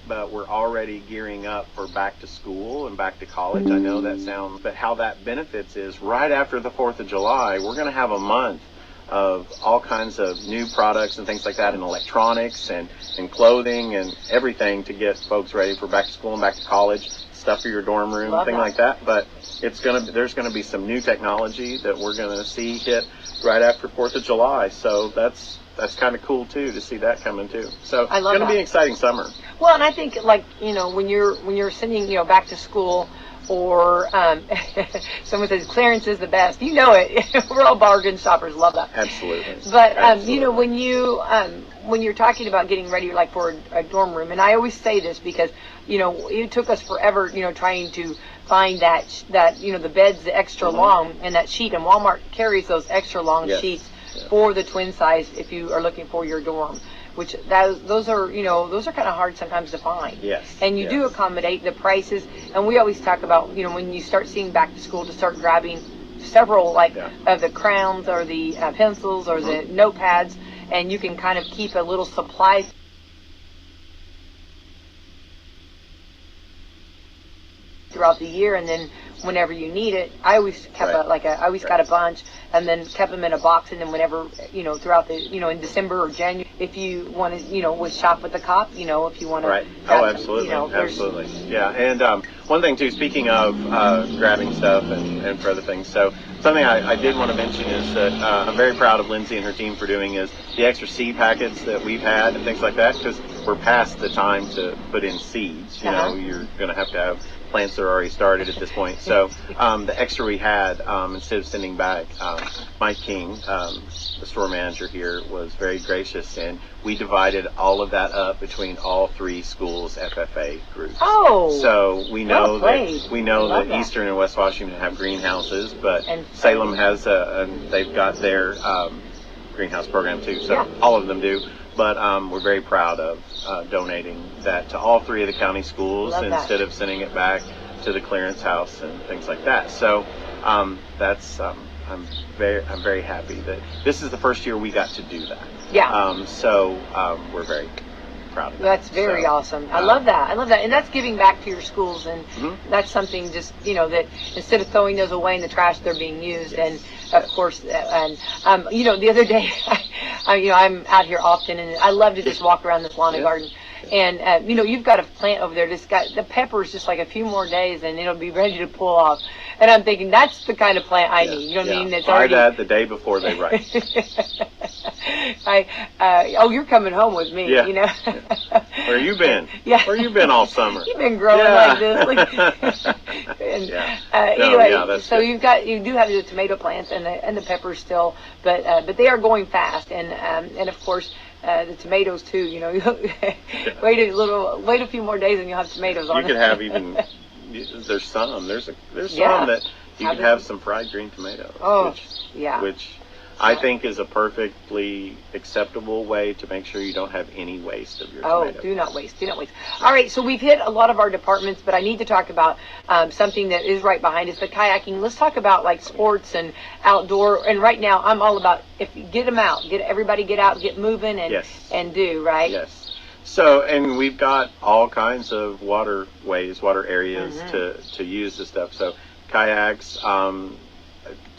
but we're already gearing up for back to school and back to college. I know that sounds, but how that benefits is right after the 4th of July, we're going to have a month of all kinds of new products and things like that, in electronics and clothing and everything, to get folks ready for back to school and back to college, stuff for your dorm room, thing like that. But there's going to be some new technology that we're going to see hit right after 4th of July. So that's kind of cool too, to see that coming too. So it's going to be an exciting summer. Well, and I think, like, you know, when you're sending, you know, back to school, or someone says clearance is the best, you know it. We're all bargain shoppers, love that. Absolutely. But you know, when you're talking about getting ready, like for a dorm room, and I always say this because, you know, it took us forever, you know, trying to find that you know, the bed's extra long, and that sheet, and Walmart carries those extra long sheets for the twin size if you are looking for your dorm. Which those are kind of hard sometimes to find. Yes. And you do accommodate the prices. And we always talk about, you know, when you start seeing back to school, to start grabbing several of the crowns or the pencils or the notepads, and you can kind of keep a little supply throughout the year, and then whenever you need it, I always kept I always got a bunch, and then kept them in a box, and then whenever, throughout the, in December or January, if you want to, would shop with the cop, if you want to. Right. Oh, absolutely. Absolutely. Yeah. And one thing too, speaking of grabbing stuff and for other things, so something I did want to mention is that I'm very proud of Lindsay and her team for doing is the extra seed packets that we've had and things like that, because we're past the time to put in seeds. You're going to have plants that are already started at this point. So the extra we had, instead of sending back, Mike King, the store manager here, was very gracious, and we divided all of that up between all 3 schools' FFA groups. Oh, so we know that Eastern and West Washington have greenhouses, but Salem has they've got their greenhouse program too. So all of them do. But we're very proud of donating that to all 3 of the county schools instead of sending it back to the clearance house and things like that. So that's I'm very happy that this is the first year we got to do that. Yeah. So we're very proud of that. That's very awesome. I love that. And that's giving back to your schools, and that's something just that instead of throwing those away in the trash, they're being used. And of course, and the other day, I'm out here often, and I love to just walk around this lawn and garden. And you've got a plant over there that's got the peppers, just like a few more days, and it'll be ready to pull off. And I'm thinking that's the kind of plant I need. You know what I mean? That's buy that the day before they ripe. You're coming home with me. Yeah. Where you been? Yeah. Where you been all summer? You've been growing like this. Anyway, so you do have the tomato plants and the peppers still, but they are going fast, and of course. The tomatoes too, wait a few more days and you'll have tomatoes on it. You could have even, there's some that you could have some fried green tomatoes. Oh, which I think is a perfectly acceptable way to make sure you don't have any waste of your tomatoes. Oh, do not waste. All right, so we've hit a lot of our departments, but I need to talk about something that is right behind us, the kayaking. Let's talk about like sports and outdoor. And right now, I'm all about get them out, everybody get out, get moving, and do right. Yes. So, and we've got all kinds of waterways, water areas to use this stuff. So, kayaks.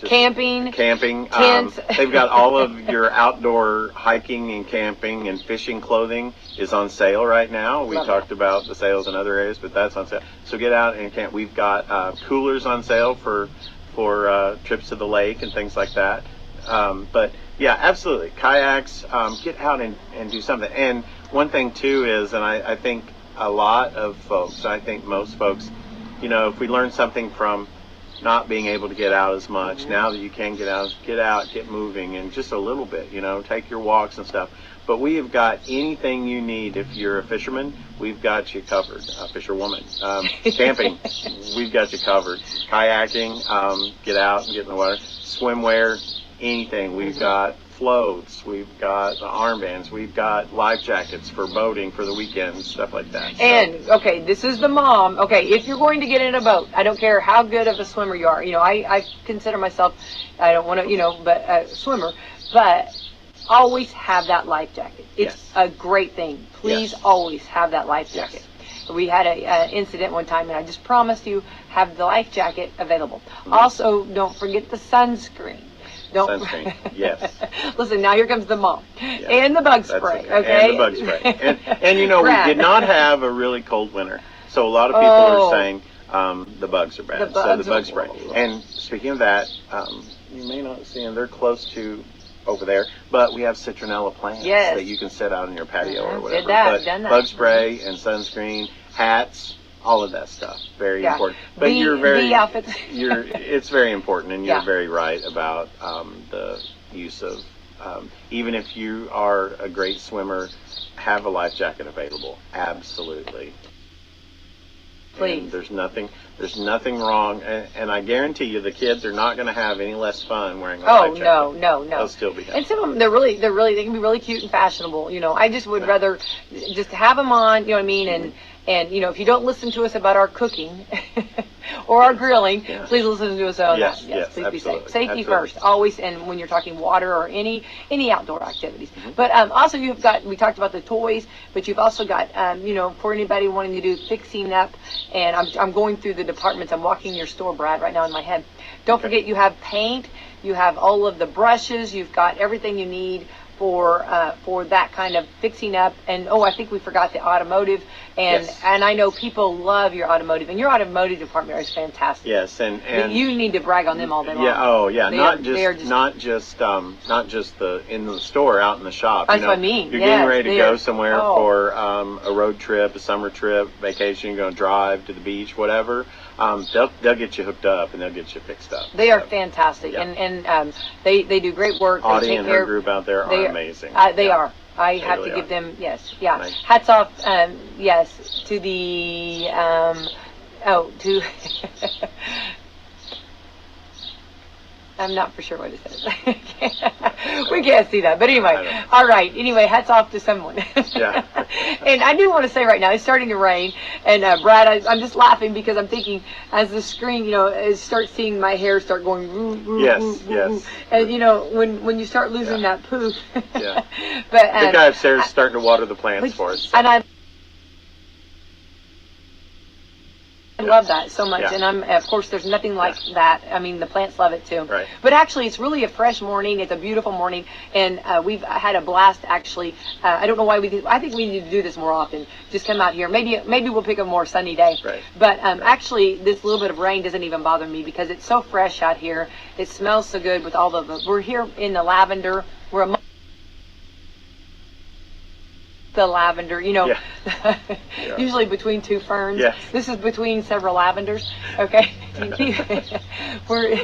Camping. Tents. They've got all of your outdoor hiking and camping and fishing clothing is on sale right now. We talked about the sales in other areas, but that's on sale. So get out and camp. We've got coolers on sale for trips to the lake and things like that. But yeah, absolutely. Kayaks, get out and do something. And one thing too is, and I think a lot of folks, I think most folks, if we learn something from not being able to get out as much, now that you can get out, get moving, and just a little bit, take your walks and stuff. But we have got anything you need. If you're a fisherman, we've got you covered. A fisherwoman. Camping, we've got you covered. Kayaking, get out and get in the water. Swimwear, anything. We've got floats, we've got armbands, we've got life jackets for boating for the weekends, stuff like that. And okay, this is the mom. Okay, if you're going to get in a boat, I don't care how good of a swimmer you are. I consider myself, I don't want to, but a swimmer, but always have that life jacket. It's a great thing. Please always have that life jacket. We had an incident one time, and I just promised you have the life jacket available. Also, don't forget the sunscreen. Sunscreen, yes. Listen, now here comes the mom. And the bug spray, okay? And the bug spray. And we did not have a really cold winter. So a lot of people are saying the bugs are bad. So the bug spray. And speaking of that, you may not see them. They're close to over there. But we have citronella plants that you can set out on your patio or whatever. But bug spray and sunscreen, hats, all of that stuff, very important. But it's very important, and you're very right about the use of, even if you are a great swimmer, have a life jacket available. Absolutely. Please. And there's nothing wrong, and I guarantee you the kids are not going to have any less fun wearing a life jacket. No. They'll still be happy. And some of them, they can be really cute and fashionable. I just would rather just have them on, you know what I mean, and if you don't listen to us about our cooking or are grilling, Yeah. please listen to us on Yes, that. yes, Please be safe. absolutely. Safety Absolutely. first, always, and when you're talking water or any outdoor activities. Mm-hmm. But also you've got, we talked about the toys, but you've also got, for anybody wanting to do fixing up, and I'm going through the departments. I'm walking your store, Brad, right now in my head. Don't forget you have paint, you have all of the brushes, you've got everything you need for that kind of fixing up. And I think we forgot the automotive, and Yes. and I know people love your automotive, and your automotive department is fantastic. Yes, and You need to brag on them all day long. yeah, oh yeah, They not are just not just the in the store, out in the shop. That's what I mean. You're Yes, getting ready to they go are. somewhere Oh. for a road trip, a summer trip, vacation. You're going to drive to the beach, whatever. They'll get you hooked up and they'll get you fixed up. They are So, fantastic, yeah. and they do great work. Audie they take and care her group out there they are are- amazing. They Yeah. are. I have really to give are. them, yes, yeah. Nice. Hats off, yes, to the, to, I'm not for sure what it says. We can't see that, but I anyway, don't know. all right, anyway, hats off to someone. Yeah. And I do want to say right now, it's starting to rain, and Brad, I'm just laughing because I'm thinking, as the screen, start seeing my hair start going, woo, woo, Yes, woo, woo, yes. woo. And when you start losing Yeah. that poof. Yeah. But The guy upstairs is starting to water the plants for us. So. and I love that so much, Yeah. and of course there's nothing like that. I mean, the plants love it too. Right. But actually, it's really a fresh morning. It's a beautiful morning, and we've had a blast. Actually, I don't know why I think we need to do this more often. Just come out here. Maybe we'll pick a more sunny day. Right. But actually, this little bit of rain doesn't even bother me because it's so fresh out here. It smells so good with all we're here in the lavender. We're among the lavender, Yeah. usually between two ferns. Yes. This is between several lavenders. Okay. We're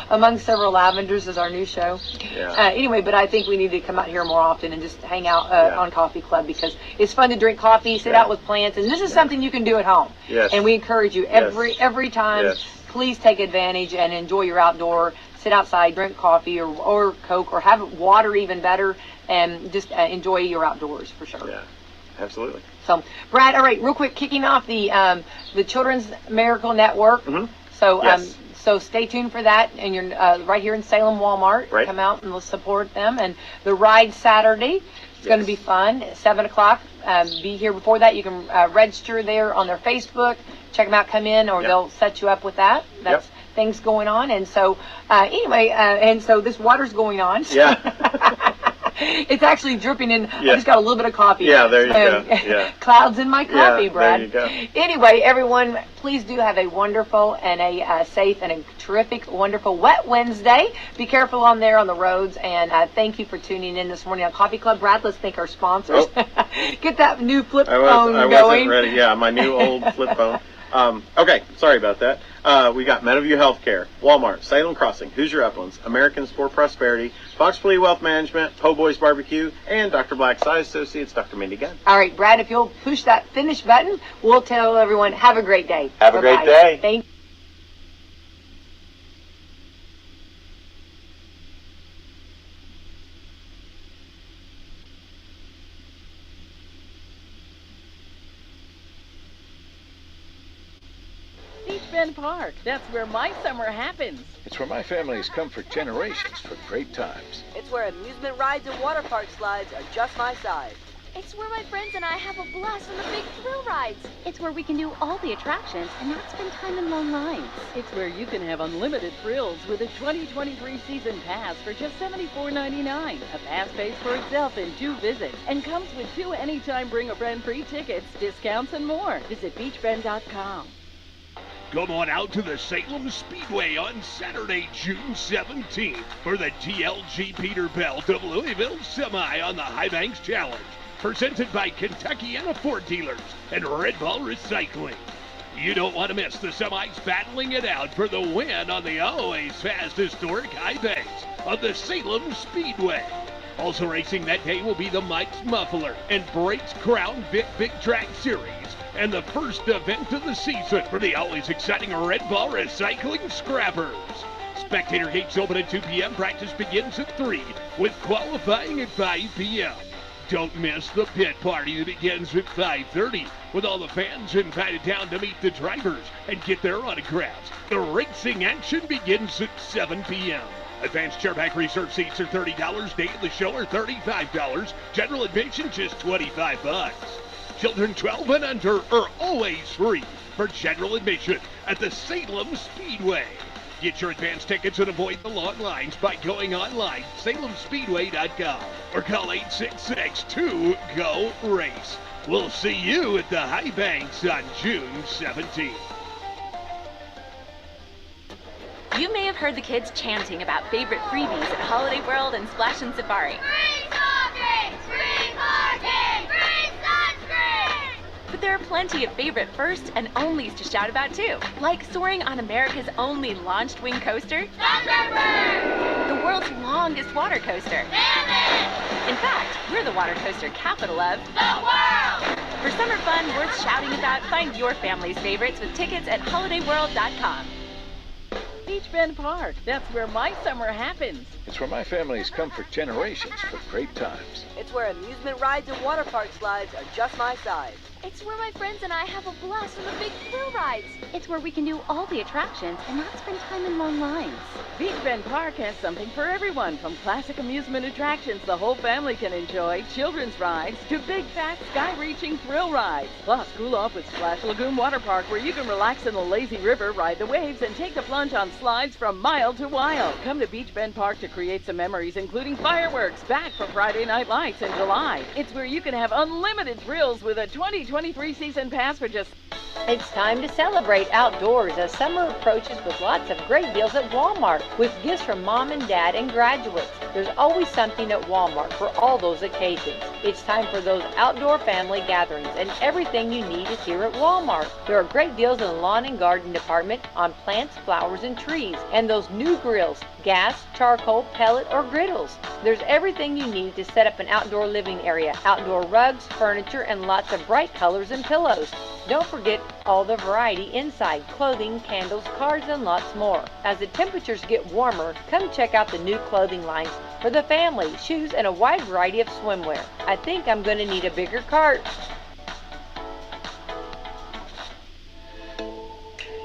among several lavenders is our new show. Yeah. Anyway, but I think we need to come out here more often and just hang out Yeah. on Coffee Club because it's fun to drink coffee, sit Yeah. out with plants, and this is something you can do at home. Yes. And we encourage you every time. Yes. Please take advantage and enjoy your outdoor. Sit outside, drink coffee or Coke, or have water, even better, and just enjoy your outdoors for sure. Yeah. Absolutely. So, Brad, all right, real quick, kicking off the Children's Miracle Network. Mhm. So, Yes. so stay tuned for that, and you're right here in Salem Walmart. Right. Come out and let's support them. And the ride Saturday, it's going to be fun. 7:00. Be here before that. You can register there on their Facebook. Check them out. Come in, or Yep. they'll set you up with that. That's things going on. And so, anyway, and so this water's going on. So Yeah. It's actually dripping in. Yeah. I just got a little bit of coffee. Yeah, there you go. Yeah. Clouds in my coffee, Yeah, Brad. there you go. Anyway, everyone, please do have a wonderful and a safe and a terrific, wonderful wet Wednesday. Be careful on there on the roads, and thank you for tuning in this morning on Coffee Club. Brad, let's thank our sponsors. Get that new flip phone I wasn't going. ready. Yeah, my new old flip phone. Okay, sorry about that. We got Meadowview Healthcare, Walmart, Salem Crossing, Hoosier Uplands, Americans for Prosperity, Fox Plea Wealth Management, Po' Boys Barbecue, and Dr. Black's Eye Associates, Dr. Mindy Gunn. All right, Brad, if you'll push that finish button, we'll tell everyone, have a great day. Have a great Bye-bye. day. Thank you. Beach Bend Park. That's where my summer happens. It's where my family's come for generations for great times. It's where amusement rides and water park slides are just my size. It's where my friends and I have a blast on the big thrill rides. It's where we can do all the attractions and not spend time in long lines. It's where you can have unlimited thrills with a 2023 season pass for just $74.99. A pass pays for itself in 2 visits and comes with 2 anytime bring a friend free tickets, discounts, and more. Visit beachbend.com. Come on out to the Salem Speedway on Saturday, June 17th for the TLG Peterbilt of Louisville Semi on the High Banks Challenge. Presented by Kentuckiana Ford Dealers and Red Ball Recycling. You don't want to miss the semis battling it out for the win on the always fast historic High Banks of the Salem Speedway. Also racing that day will be the Mike's Muffler and Brakes Crown Vic Big Track Series, and the first event of the season for the always exciting Red Ball Recycling Scrappers. Spectator gates open at 2 p.m. Practice begins at 3 with qualifying at 5 p.m. Don't miss the pit party that begins at 5:30 with all the fans invited down to meet the drivers and get their autographs. The racing action begins at 7 p.m. Advanced chairback reserve seats are $30. Day of the show are $35. General admission just $25. Children 12 and under are always free for general admission at the Wslm Speedway. Get your advance tickets and avoid the long lines by going online, wslmspeedway.com, or call 866-2-GO-RACE. We'll see you at the High Banks on June 17th. You may have heard the kids chanting about favorite freebies at Holiday World and Splash and Safari. Free smoking! Free parking! Free sunscreen! But there are plenty of favorite firsts and onlys to shout about too, like soaring on America's only launched wing coaster, Thunderbird! the world's longest water coaster. Damn it! In fact, we're the water coaster capital of The world! For summer fun worth shouting about, find your family's favorites with tickets at holidayworld.com. Beach Bend Park, that's where my summer happens. It's where my family's come for generations for great times. It's where amusement rides and water park slides are just my size. It's where my friends and I have a blast on the big thrill rides. It's where we can do all the attractions and not spend time in long lines. Beach Bend Park has something for everyone, from classic amusement attractions the whole family can enjoy, children's rides, to big, fat, sky-reaching thrill rides. Plus, cool off with Splash Lagoon Water Park, where you can relax in the lazy river, ride the waves, and take the plunge on slides from mile to wild. Come to Beach Bend Park to create some memories, including fireworks, back for Friday Night Lights in July. It's where you can have unlimited thrills with a 2023 season pass for just... It's time to celebrate outdoors as summer approaches with lots of great deals at Walmart with gifts from mom and dad and graduates. There's always something at Walmart for all those occasions. It's time for those outdoor family gatherings, and everything you need is here at Walmart. There are great deals in the lawn and garden department on plants, flowers, and trees, and those new grills, gas, charcoal, pellet, or griddles. There's everything you need to set up an outdoor living area, outdoor rugs, furniture, and lots of bright colors and pillows. Don't forget all the variety inside, clothing, candles, cards, and lots more. As the temperatures get warmer, come check out the new clothing lines for the family, shoes, and a wide variety of swimwear. I think I'm going to need a bigger cart.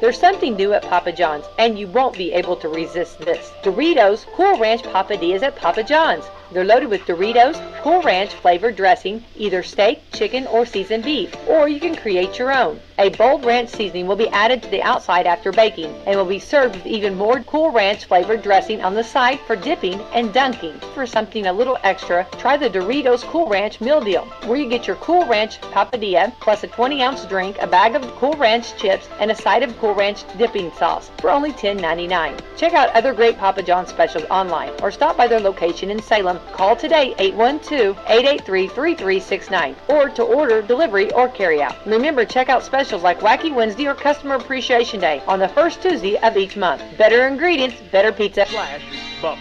There's something new at Papa John's, and you won't be able to resist this. Doritos Cool Ranch Papadillas at Papa John's. They're loaded with Doritos Cool Ranch flavored dressing, either steak, chicken, or seasoned beef, or you can create your own. A bold ranch seasoning will be added to the outside after baking, and will be served with even more Cool Ranch flavored dressing on the side for dipping and dunking. For something a little extra, try the Doritos Cool Ranch meal deal, where you get your Cool Ranch Papadilla plus a 20-ounce drink, a bag of Cool Ranch chips, and a side of Cool Ranch dipping sauce for only $10.99. Check out other great Papa John's specials online, or stop by their location in Salem. Call today 812-883-3369, or to order delivery or carry out. Remember, check out specials like Wacky Wednesday or Customer Appreciation Day on the first Tuesday of each month. Better ingredients, better pizza. Flash Bubba.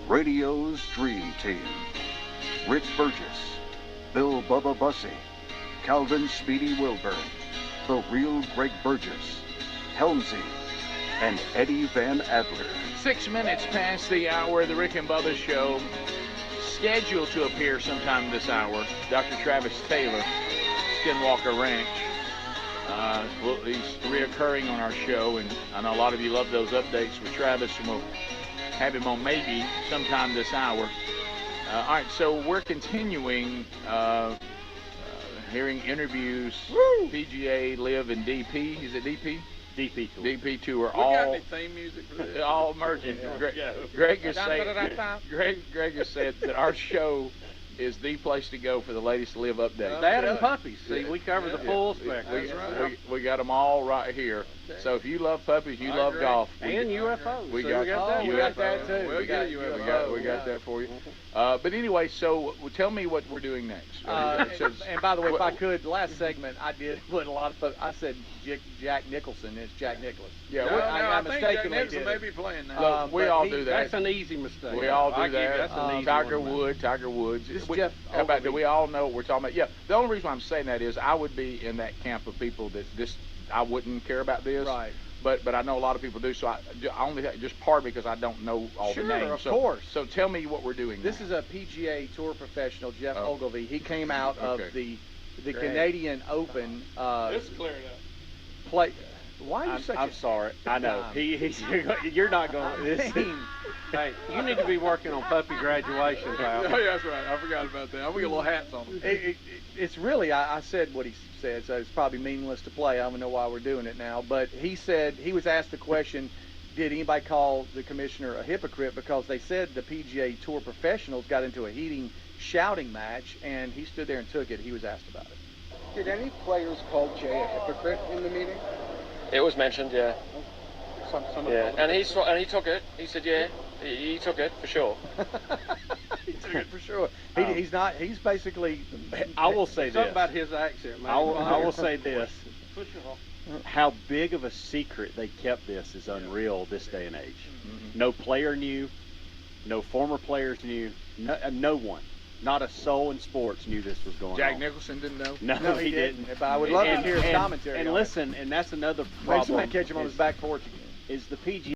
Radio's Dream Team. Rich Burgess, Bill Bubba Bussey, Calvin Speedy Wilburn, The Real Greg Burgess, Helmsy, and Eddie Van Adler. 6 minutes past the hour of the Rick and Bubba Show. Scheduled to appear sometime this hour, Dr. Travis Taylor, Skinwalker Ranch. He's reoccurring on our show, and I know a lot of you love those updates with Travis, and we'll have him on maybe sometime this hour. All right, so we're continuing hearing interviews. Woo! PGA, Live, and DP. Is it DP? DP Tour. DP Tour. We got any theme music for this? All merging. Greg has said that our show is the place to go for the latest Live update. That and puppies. See, we cover the full spectrum. We got them all right here. So if you love puppies, you love golf. And UFOs. We got that too. We'll get UFOs. We got that for you. But anyway, so tell me what we're doing next. And by the way, if I could, last segment I did put a lot of. I said Jack Nicholson. It's Jack Nicholas. Yeah, I mistakenly did. Jack Nicholson may be playing now. We all do that. That's an easy mistake. We all do that. That's an easy Tiger one, Woods. How about do we all know what we're talking about? Yeah. The only reason I'm saying that is I would be in that camp of people that I wouldn't care about this. Right. but I know a lot of people do. So I only just part because I don't know all Sure, the names. of So, course. So tell me what we're doing. This now. is a PGA Tour professional, Jeff Ogilvy. He came out Okay. of the Great. Canadian Open. This cleared up. Play. Why are you I'm sorry. I know. He's you're not going. This, hey, you need to be working on puppy graduation, pal. Oh, yeah, that's right. I forgot about that. I'm gonna get little hats on them. It's really, I said what he said, so it's probably meaningless to play. I don't know why we're doing it now. But he said, he was asked the question, did anybody call the commissioner a hypocrite? Because they said the PGA Tour professionals got into a heating shouting match, and he stood there and took it. He was asked about it. Did any players call Jay a hypocrite in the meeting? It was mentioned, yeah. Some Yeah, and he took it. He said, yeah, he took it for sure. He took it for sure. He's basically. I will say this. Something about his accent, man. I will say this. How big of a secret they kept this is unreal this day and age. Mm-hmm. No player knew, no former players knew, no one. Not a soul in sports knew this was going on. Jack Nicholson didn't know? No, he didn't. But I would love to hear his commentary. And on listen, and that's another Maybe problem. somebody catch him on his back porch again. Is the PGA